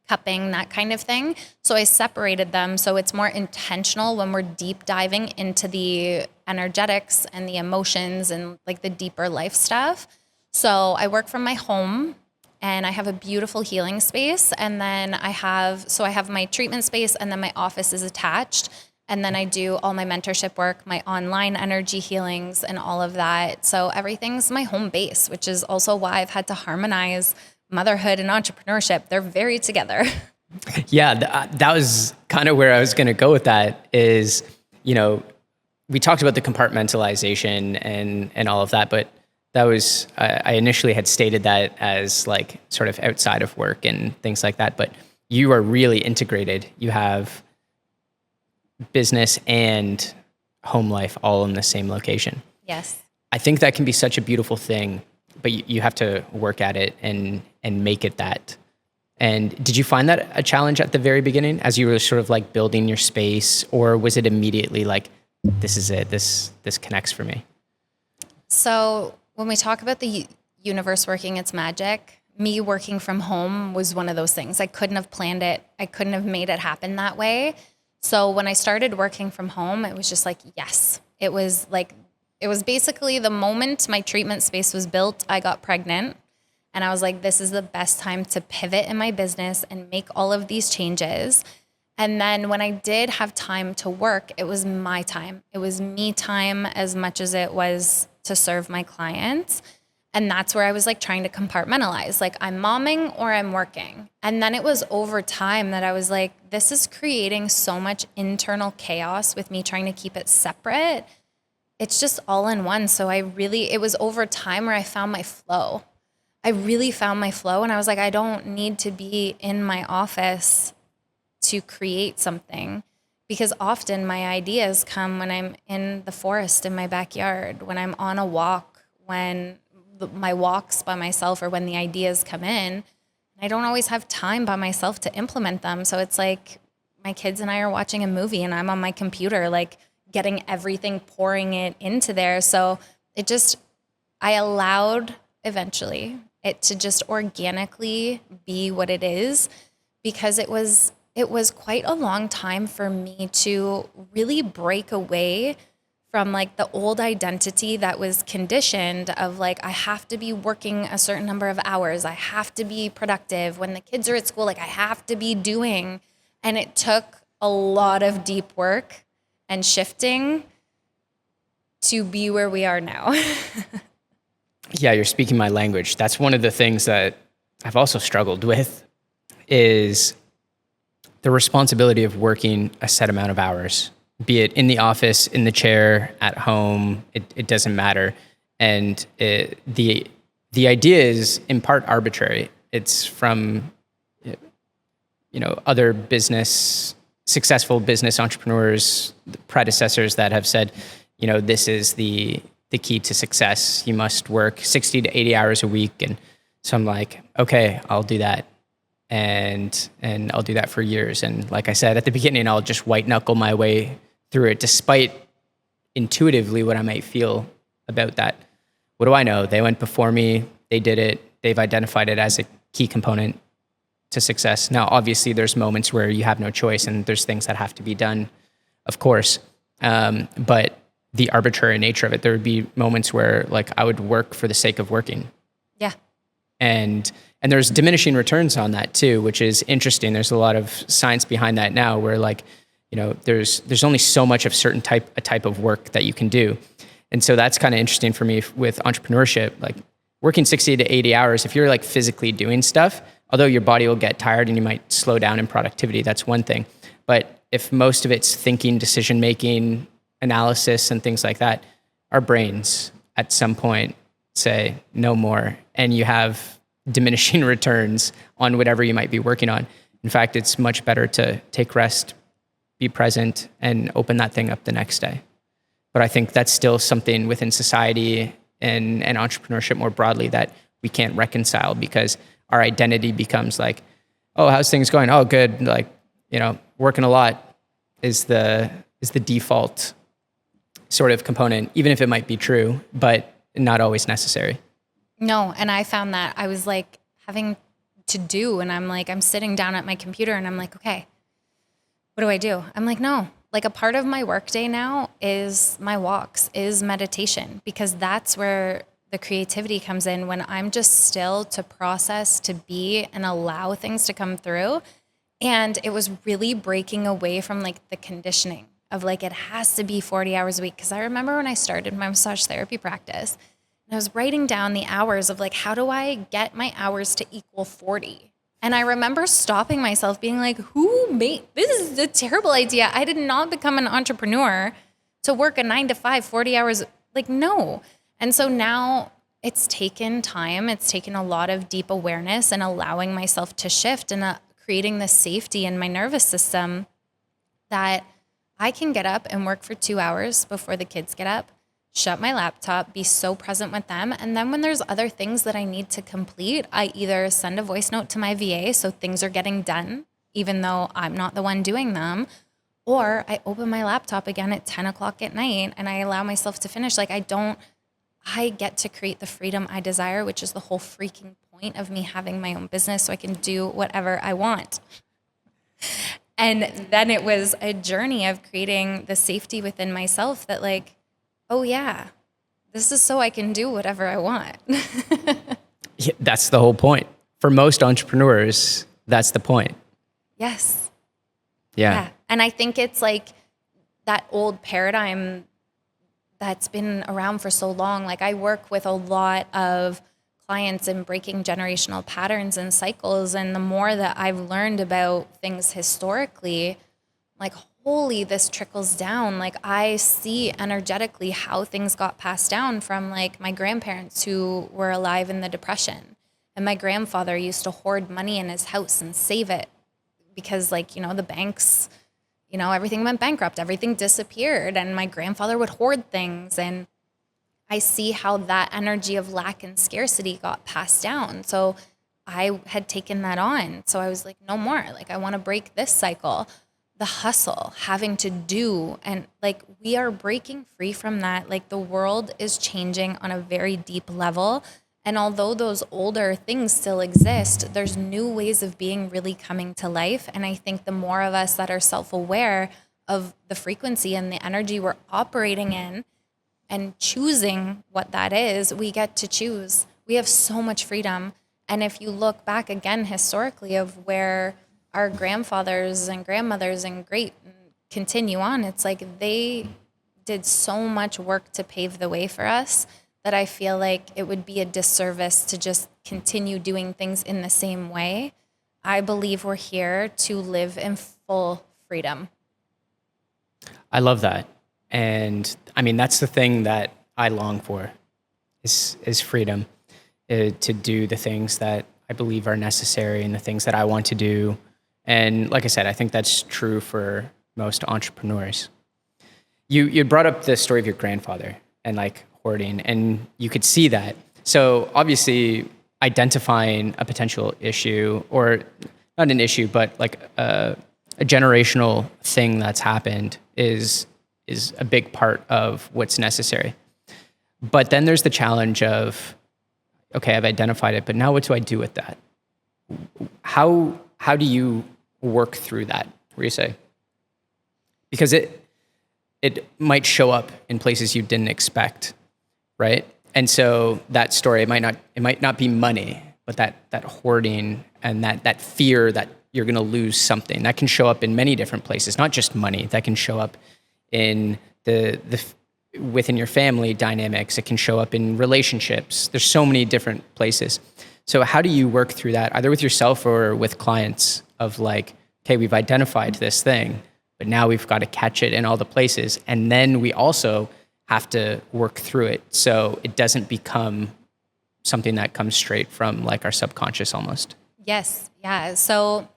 cupping, that kind of thing. So I separated them so it's more intentional when we're deep diving into the energetics and the emotions and like the deeper life stuff. So I work from my home and I have a beautiful healing space. And then I have my treatment space and then my office is attached. And then I do all my mentorship work, my online energy healings and all of that. So everything's my home base, which is also why I've had to harmonize motherhood and entrepreneurship. They're very together. Yeah, that was kind of where I was going to go with that is, we talked about the compartmentalization and all of that, but that was, I initially had stated that as like sort of outside of work and things like that, but you are really integrated. You have business and home life all in the same location. Yes. I think that can be such a beautiful thing, but you have to work at it and make it that. And did you find that a challenge at the very beginning as you were sort of like building your space, or was it immediately like, this is it, this connects for me? So when we talk about the universe working its magic, me working from home was one of those things. I couldn't have planned it. I couldn't have made it happen that way. So when I started working from home, it was just like, yes, it was basically the moment my treatment space was built, I got pregnant. And I was like, this is the best time to pivot in my business and make all of these changes. And then when I did have time to work, it was my time. It was me time as much as it was to serve my clients. And that's where I was like trying to compartmentalize, like I'm momming or I'm working. And then it was over time that I was like, this is creating so much internal chaos with me trying to keep it separate. It's just all in one. So it was over time where I found my flow. I really found my flow. And I was like, I don't need to be in my office to create something, because often my ideas come when I'm in the forest in my backyard, when I'm on a walk, when my walks by myself, or when the ideas come in. I don't always have time by myself to implement them. So it's like my kids and I are watching a movie and I'm on my computer, like getting everything, pouring it into there. So I allowed eventually it to just organically be what it is, because it was quite a long time for me to really break away from like the old identity that was conditioned of like, I have to be working a certain number of hours. I have to be productive. When the kids are at school, like I have to be doing. And it took a lot of deep work and shifting to be where we are now. Yeah, you're speaking my language. That's one of the things that I've also struggled with is the responsibility of working a set amount of hours, be it in the office, in the chair, at home, it doesn't matter. And the idea is in part arbitrary. It's from other successful business entrepreneurs, predecessors that have said, this is the key to success. You must work 60 to 80 hours a week. And so I'm like, okay, I'll do that. And I'll do that for years. And like I said, at the beginning, I'll just white knuckle my way through it, despite intuitively what I might feel about that. What do I know? They went before me. They did it. they've identified it as a key component to success. Now, obviously, there's moments where you have no choice and there's things that have to be done, of course. But the arbitrary nature of it, there would be moments where like I would work for the sake of working. Yeah. And there's diminishing returns on that too, which is interesting. There's a lot of science behind that now where like, you know, there's only so much of a type of work that you can do. And so that's kind of interesting for me with entrepreneurship, like working 60 to 80 hours. If you're like physically doing stuff, although your body will get tired and you might slow down in productivity, that's one thing. But if most of it's thinking, decision-making, analysis, and things like that, our brains at some point say no more, and you have diminishing returns on whatever you might be working on. In fact, it's much better to take rest, be present, and open that thing up the next day. But I think that's still something within society and entrepreneurship more broadly that we can't reconcile, because our identity becomes like, oh, how's things going? Oh, good. Like, you know, working a lot is the default sort of component, even if it might be true, but not always necessary. No, and I found that I was like having to do, and I'm sitting down at my computer and I'm like, okay, what do I do? I'm like, no, like a part of my workday now is my walks, is meditation, because that's where the creativity comes in, when I'm just still to process, to be, and allow things to come through. And it was really breaking away from like the conditioning of like, it has to be 40 hours a week. Cause I remember when I started my massage therapy practice, and I was writing down the hours of like, how do I get my hours to equal 40? And I remember stopping myself being like, this is a terrible idea. I did not become an entrepreneur to work a 9 to 5, 40 hours. Like, no. And so now it's taken time. It's taken a lot of deep awareness and allowing myself to shift and creating the safety in my nervous system that I can get up and work for 2 hours before the kids get up, shut my laptop, be so present with them. And then when there's other things that I need to complete, I either send a voice note to my VA so things are getting done, even though I'm not the one doing them, or I open my laptop again at 10 o'clock at night and I allow myself to finish. Like I get to create the freedom I desire, which is the whole freaking point of me having my own business, so I can do whatever I want. And then it was a journey of creating the safety within myself that like, oh yeah, this is so I can do whatever I want. Yeah, that's the whole point. For most entrepreneurs, that's the point. Yes. Yeah. And I think it's like that old paradigm that's been around for so long. Like I work with a lot of clients in breaking generational patterns and cycles. And the more that I've learned about things historically, like, holy, this trickles down. Like I see energetically how things got passed down from like my grandparents who were alive in the Depression. And my grandfather used to hoard money in his house and save it because like, you know, the banks, you know, everything went bankrupt, everything disappeared. And my grandfather would hoard things. And I see how that energy of lack and scarcity got passed down. So I had taken that on. So I was like, no more. Like, I want to break this cycle. The hustle, having to do, and like we are breaking free from that. Like the world is changing on a very deep level. And although those older things still exist, there's new ways of being really coming to life. And I think the more of us that are self-aware of the frequency and the energy we're operating in and choosing what that is, we get to choose. We have so much freedom. And if you look back again historically of where our grandfathers and grandmothers and continue on, it's like they did so much work to pave the way for us that I feel like it would be a disservice to just continue doing things in the same way. I believe we're here to live in full freedom. I love that. And I mean, that's the thing that I long for is freedom, to do the things that I believe are necessary and the things that I want to do. And like I said, I think that's true for most entrepreneurs. You brought up the story of your grandfather and like hoarding, and you could see that. So obviously identifying a potential issue, or not an issue, but like a generational thing that's happened is a big part of what's necessary. But then there's the challenge of okay, I've identified it, but now what do I do with that? How do you work through that? What do you say? Because it might show up in places you didn't expect, right? And so that story, it might not be money, but that hoarding and that fear that you're going to lose something, that can show up in many different places, not just money. That can show up in the within your family dynamics. It can show up in relationships. There's so many different places. So how do you work through that, either with yourself or with clients, of like, okay, we've identified this thing, but now we've got to catch it in all the places. And then we also have to work through it so it doesn't become something that comes straight from like our subconscious almost. Yes. Yeah. So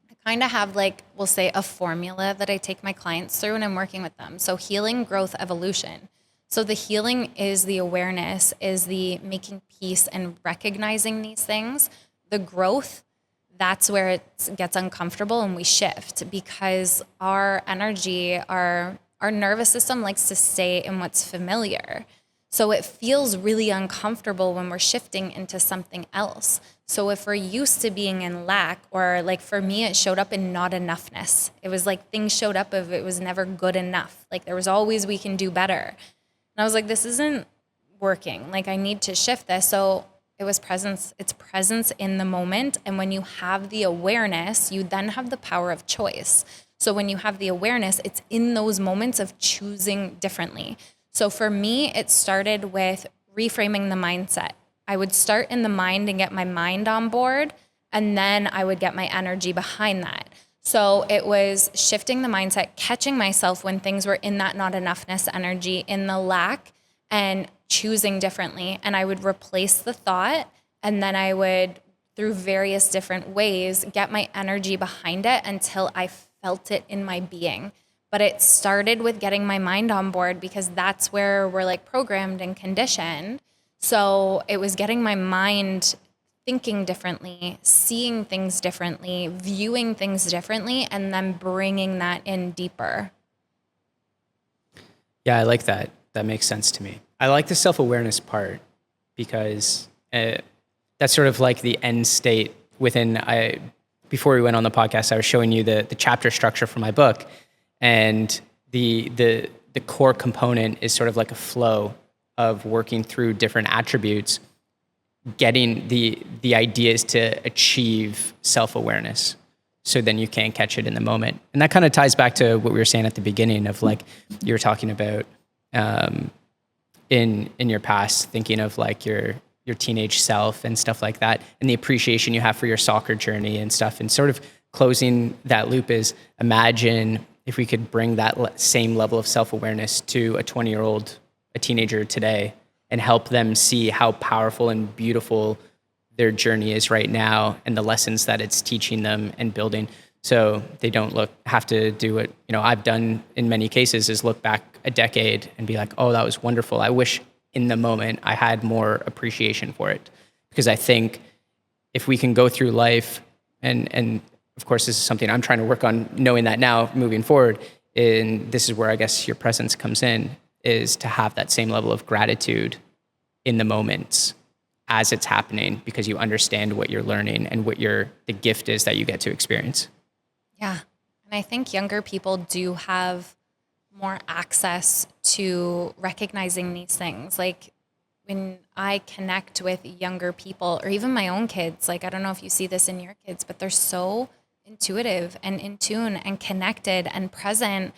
I kind of have like, we'll say, a formula that I take my clients through when I'm working with them. So healing, growth, evolution. So the healing is the awareness, is the making peace and recognizing these things. The growth, that's where it gets uncomfortable and we shift, because our energy, our nervous system likes to stay in what's familiar. So it feels really uncomfortable when we're shifting into something else. So if we're used to being in lack, or like for me, it showed up in not enoughness. It was like things showed up of it was never good enough. Like there was always, we can do better. And I was like, this isn't working. Like I need to shift this. So it was presence. It's presence in the moment. And when you have the awareness, you then have the power of choice. So when you have the awareness, it's in those moments of choosing differently. So for me, it started with reframing the mindset. I would start in the mind and get my mind on board, and then I would get my energy behind that. So it was shifting the mindset, catching myself when things were in that not enoughness energy, in the lack, and choosing differently. And I would replace the thought, and then I would, through various different ways, get my energy behind it until I felt it in my being. But it started with getting my mind on board, because that's where we're like programmed and conditioned. So it was getting my mind thinking differently, seeing things differently, viewing things differently, and then bringing that in deeper. Yeah, I like that. That makes sense to me. I like the self-awareness part, because that's sort of like the end state within. Before we went on the podcast, I was showing you the chapter structure for my book, and the core component is sort of like a flow of working through different attributes, getting the ideas to achieve self-awareness. So then you can catch it in the moment. And that kind of ties back to what we were saying at the beginning of like, you were talking about in your past, thinking of like your teenage self and stuff like that, and the appreciation you have for your soccer journey and stuff. And sort of closing that loop is, imagine if we could bring that same level of self-awareness to a 20-year-old, a teenager today, and help them see how powerful and beautiful their journey is right now, and the lessons that it's teaching them and building. So they don't have to do what, I've done in many cases, is look back a decade and be like, oh, that was wonderful. I wish in the moment I had more appreciation for it. Because I think if we can go through life, and of course this is something I'm trying to work on, knowing that now moving forward, and this is where I guess your presence comes in, is to have that same level of gratitude in the moments as it's happening, because you understand what you're learning and what the gift is that you get to experience. Yeah. And I think younger people do have more access to recognizing these things. Like when I connect with younger people, or even my own kids, like I don't know if you see this in your kids, but they're so intuitive and in tune and connected and present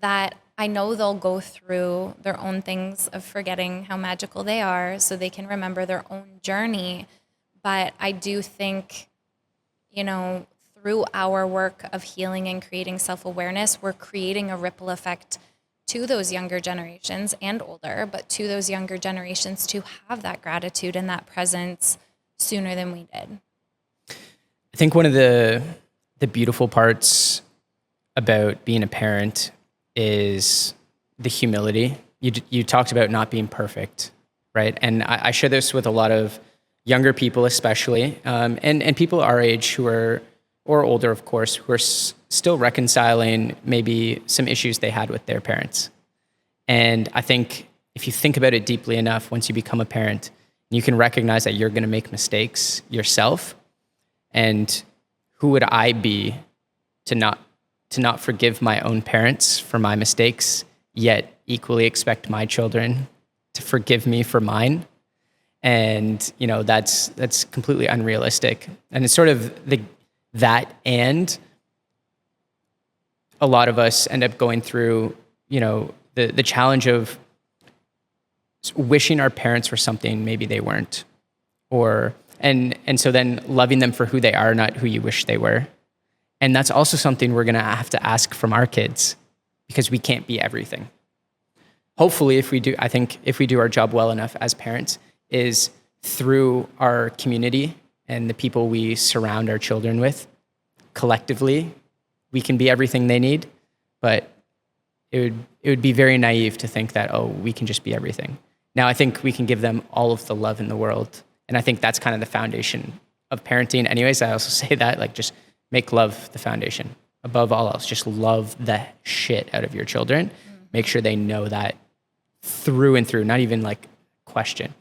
that I know they'll go through their own things of forgetting how magical they are so they can remember their own journey. But I do think, through our work of healing and creating self-awareness, we're creating a ripple effect to those younger generations and older, but to those younger generations to have that gratitude and that presence sooner than we did. I think one of the beautiful parts about being a parent is the humility. You talked about not being perfect, right? And I share this with a lot of younger people, especially, and people our age who are, or older, of course, who are still reconciling maybe some issues they had with their parents. And I think if you think about it deeply enough, once you become a parent, You can recognize that you're going to make mistakes yourself. And who would I be to not forgive my own parents for my mistakes, yet equally expect my children to forgive me for mine? And, you know, that's completely unrealistic. And it's sort of that, and a lot of us end up going through, you know, the challenge of wishing our parents were something maybe they weren't, and so then loving them for who they are, not who you wish they were. And that's also something we're going to have to ask from our kids, because we can't be everything. Hopefully, if we do our job well enough as parents, is through our community and the people we surround our children with, collectively, we can be everything they need. But it would be very naive to think that, oh, we can just be everything. Now, I think we can give them all of the love in the world. And I think that's kind of the foundation of parenting. Anyways, I also say that, like, just make love the foundation. Above all else, just love the shit out of your children. Make sure they know that through and through, not even like question.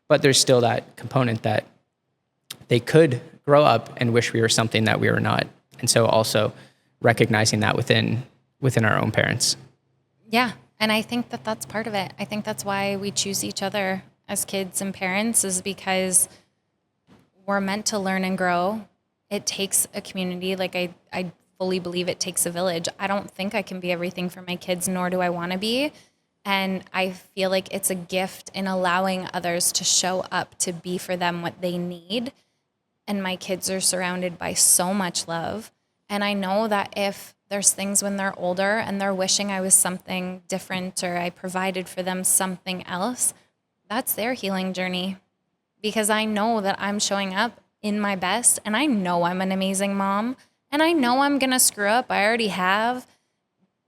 But there's still that component that they could grow up and wish we were something that we were not. And so also recognizing that within our own parents. Yeah. And I think that that's part of it. I think that's why we choose each other as kids and parents, is because we're meant to learn and grow. It takes a community. Like I fully believe it takes a village. I don't think I can be everything for my kids, nor do I want to be. And I feel like it's a gift in allowing others to show up to be for them what they need. And my kids are surrounded by so much love. And I know that if there's things when they're older and they're wishing I was something different, or I provided for them something else, that's their healing journey. Because I know that I'm showing up in my best, and I know I'm an amazing mom, and I know I'm going to screw up. I already have,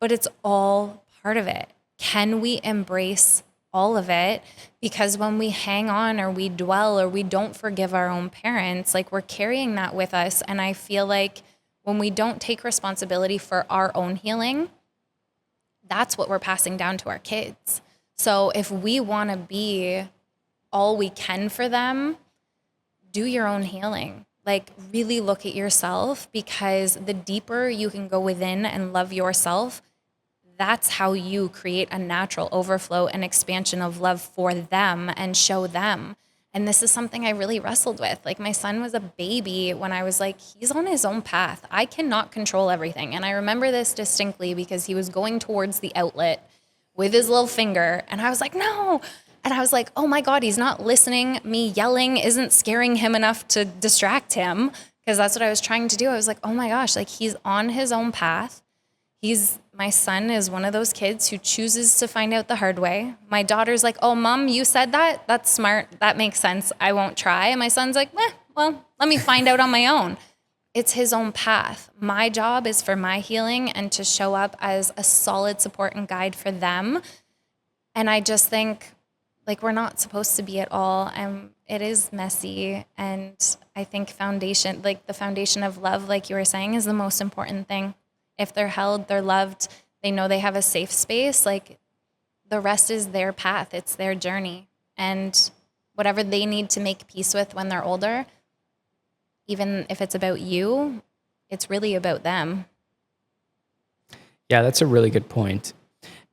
but it's all part of it. Can we embrace all of it? Because when we hang on, or we dwell, or we don't forgive our own parents, like, we're carrying that with us. And I feel like when we don't take responsibility for our own healing, that's what we're passing down to our kids. So if we want to be all we can for them, do your own healing. Like, really look at yourself, because the deeper you can go within and love yourself, that's how you create a natural overflow and expansion of love for them and show them. And this is something I really wrestled with. Like, my son was a baby when I was like, he's on his own path. I cannot control everything. And I remember this distinctly because he was going towards the outlet with his little finger. And I was like, no. And I was like, oh my God, he's not listening. Me yelling isn't scaring him enough to distract him, because that's what I was trying to do. I was like, oh my gosh, like, he's on his own path. My son is one of those kids who chooses to find out the hard way. My daughter's like, oh, Mom, you said that? That's smart. That makes sense. I won't try. And my son's like, well, let me find out on my own. It's his own path. My job is for my healing and to show up as a solid support and guide for them. And I just think, like, we're not supposed to be at all. And it is messy. And I think the foundation of love, like you were saying, is the most important thing. If they're held, they're loved, they know they have a safe space, like, the rest is their path. It's their journey. And whatever they need to make peace with when they're older, even if it's about you, it's really about them. Yeah, that's a really good point.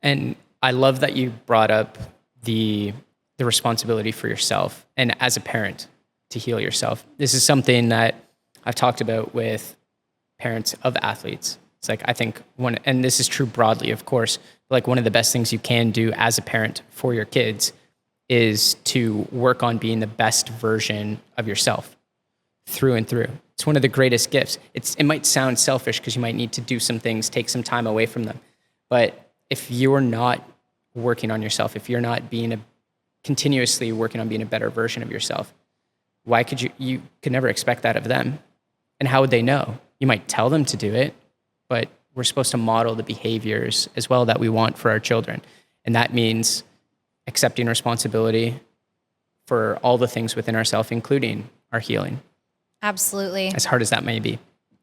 And I love that you brought up the responsibility for yourself and as a parent to heal yourself. This is something that I've talked about with parents of athletes. It's like, I think and this is true broadly, of course, but like, one of the best things you can do as a parent for your kids is to work on being the best version of yourself through and through. It's one of the greatest gifts. It might sound selfish because you might need to do some things, take some time away from them. But if you're not working on yourself, if you're not continuously working on being a better version of yourself, why could you could never expect that of them? And how would they know? You might tell them to do it, but we're supposed to model the behaviors as well that we want for our children. And that means accepting responsibility for all the things within ourselves, including our healing. Absolutely. As hard as that may be.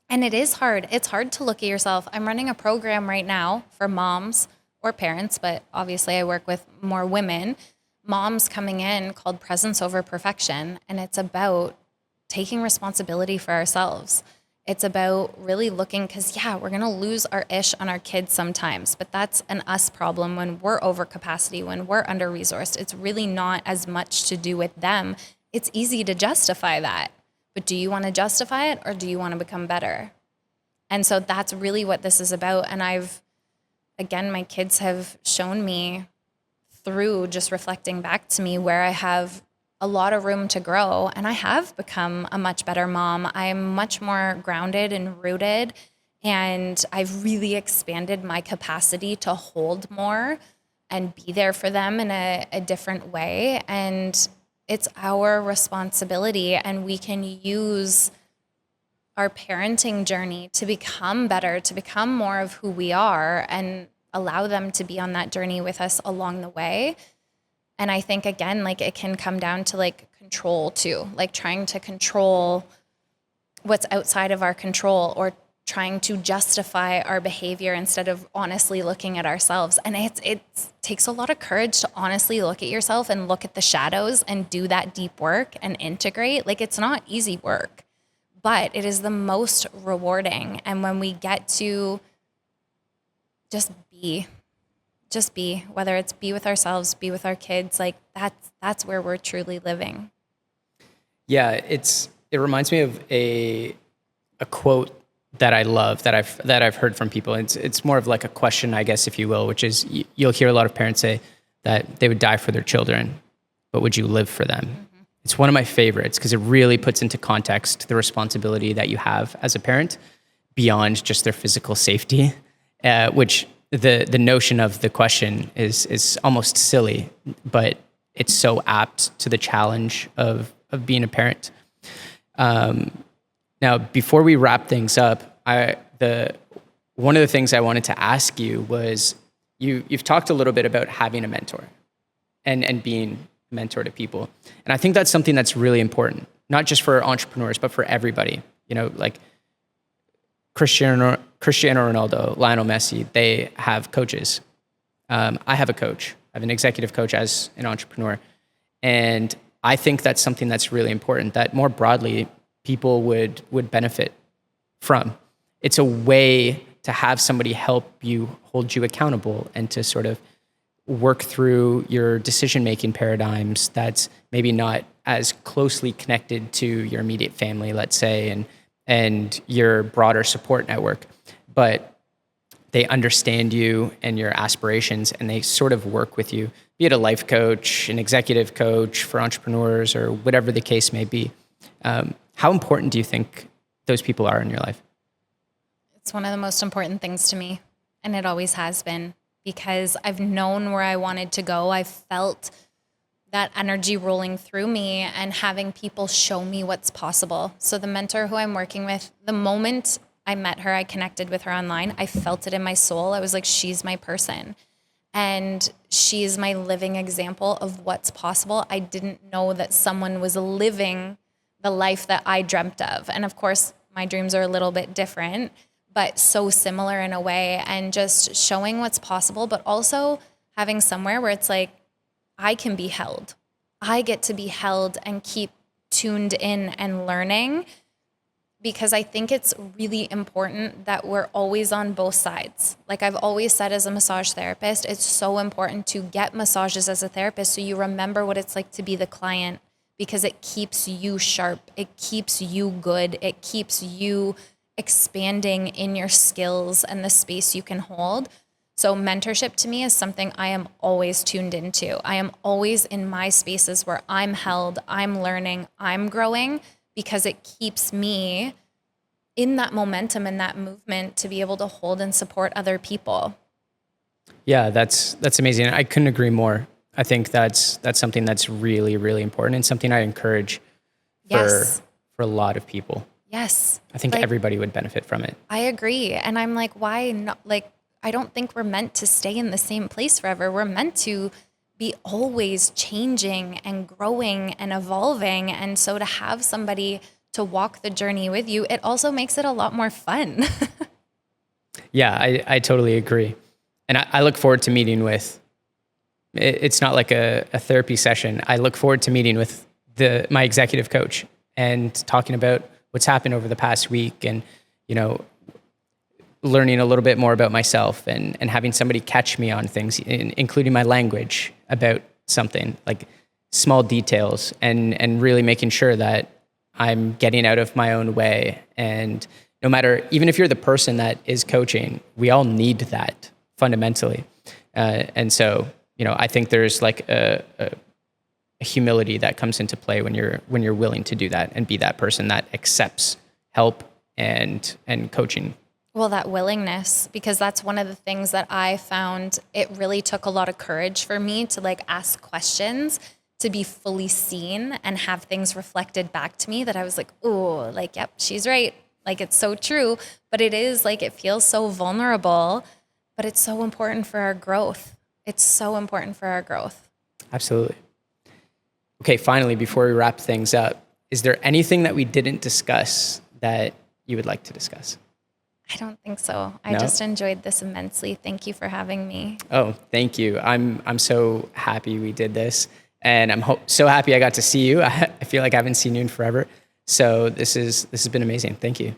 And it is hard. It's hard to look at yourself. I'm running a program right now for moms or parents, but obviously I work with more women. moms coming in called Presence Over Perfection. And it's about taking responsibility for ourselves. It's about really looking, because we're going to lose our ish on our kids sometimes, but that's an us problem when we're over capacity, when we're under resourced. It's really not as much to do with them. It's easy to justify that, but do you want to justify it or do you want to become better? And so that's really what this is about. And my kids have shown me through just reflecting back to me where I have a lot of room to grow, and I have become a much better mom. I'm much more grounded and rooted, and I've really expanded my capacity to hold more and be there for them in a different way. And it's our responsibility, and we can use our parenting journey to become better, to become more of who we are, and allow them to be on that journey with us along the way. And I think, again, like, it can come down to like control too, like trying to control what's outside of our control, or trying to justify our behavior instead of honestly looking at ourselves. And it takes a lot of courage to honestly look at yourself and look at the shadows and do that deep work and integrate. Like, it's not easy work, but it is the most rewarding. And when we get to just be, whether it's be with ourselves, be with our kids, like that's where we're truly living. Yeah, it reminds me of a quote that I love that I've heard from people. It's more of like a question, I guess, if you will, which is you'll hear a lot of parents say that they would die for their children, but would you live for them? Mm-hmm. It's one of my favorites because it really puts into context the responsibility that you have as a parent beyond just their physical safety, which the notion of the question is almost silly, but it's so apt to the challenge of being a parent. Now, before we wrap things up, one of the things I wanted to ask you was you've talked a little bit about having a mentor and being a mentor to people, and I think that's something that's really important, not just for entrepreneurs, but for everybody. You know, like Cristiano Ronaldo, Lionel Messi, they have coaches. I have a coach. I have an executive coach as an entrepreneur. And I think that's something that's really important that more broadly people would benefit from. It's a way to have somebody help you, hold you accountable, and to sort of work through your decision-making paradigms that's maybe not as closely connected to your immediate family, let's say, and your broader support network. But they understand you and your aspirations, and they sort of work with you, be it a life coach, an executive coach for entrepreneurs, or whatever the case may be. How important do you think those people are in your life? It's one of the most important things to me, and it always has been, because I've known where I wanted to go. I felt that energy rolling through me and having people show me what's possible. So the mentor who I'm working with, the moment I met her, I connected with her online, I felt it in my soul. I was like, she's my person. And she's my living example of what's possible. I didn't know that someone was living the life that I dreamt of. And of course, my dreams are a little bit different, but so similar in a way, and just showing what's possible, but also having somewhere where it's like, I can be held. I get to be held and keep tuned in and learning, because I think it's really important that we're always on both sides. Like I've always said as a massage therapist, it's so important to get massages as a therapist so you remember what it's like to be the client, because it keeps you sharp. It keeps you good. It keeps you expanding in your skills and the space you can hold. So mentorship to me is something I am always tuned into. I am always in my spaces where I'm held, I'm learning, I'm growing, because it keeps me in that momentum and that movement to be able to hold and support other people. Yeah, that's amazing. I couldn't agree more. I think that's something that's really, really important, and something I encourage for a lot of people. Yes. I think everybody would benefit from it. I agree. And I'm like, why not? Like, I don't think we're meant to stay in the same place forever. We're meant to be always changing and growing and evolving. And so to have somebody to walk the journey with you, it also makes it a lot more fun. Yeah, I totally agree. And I look forward to meeting with it's not like a therapy session. I look forward to meeting with my executive coach and talking about what's happened over the past week, and, learning a little bit more about myself, and having somebody catch me on things, including my language about something, like small details, and really making sure that I'm getting out of my own way. And no matter, even if you're the person that is coaching, we all need that fundamentally. And so, I think there's like a humility that comes into play when you're willing to do that and be that person that accepts help and coaching. Well, that willingness, because that's one of the things that I found, it really took a lot of courage for me to like ask questions, to be fully seen and have things reflected back to me that I was like, oh, like, yep, she's right. Like, it's so true. But it is like, it feels so vulnerable, but it's so important for our growth. It's so important for our growth. Absolutely. Okay, finally, before we wrap things up, is there anything that we didn't discuss that you would like to discuss? I don't think so. I just enjoyed this immensely. Thank you for having me. Oh, thank you. I'm so happy we did this, and I'm so happy I got to see you. I feel like I haven't seen you in forever. So this has been amazing. Thank you.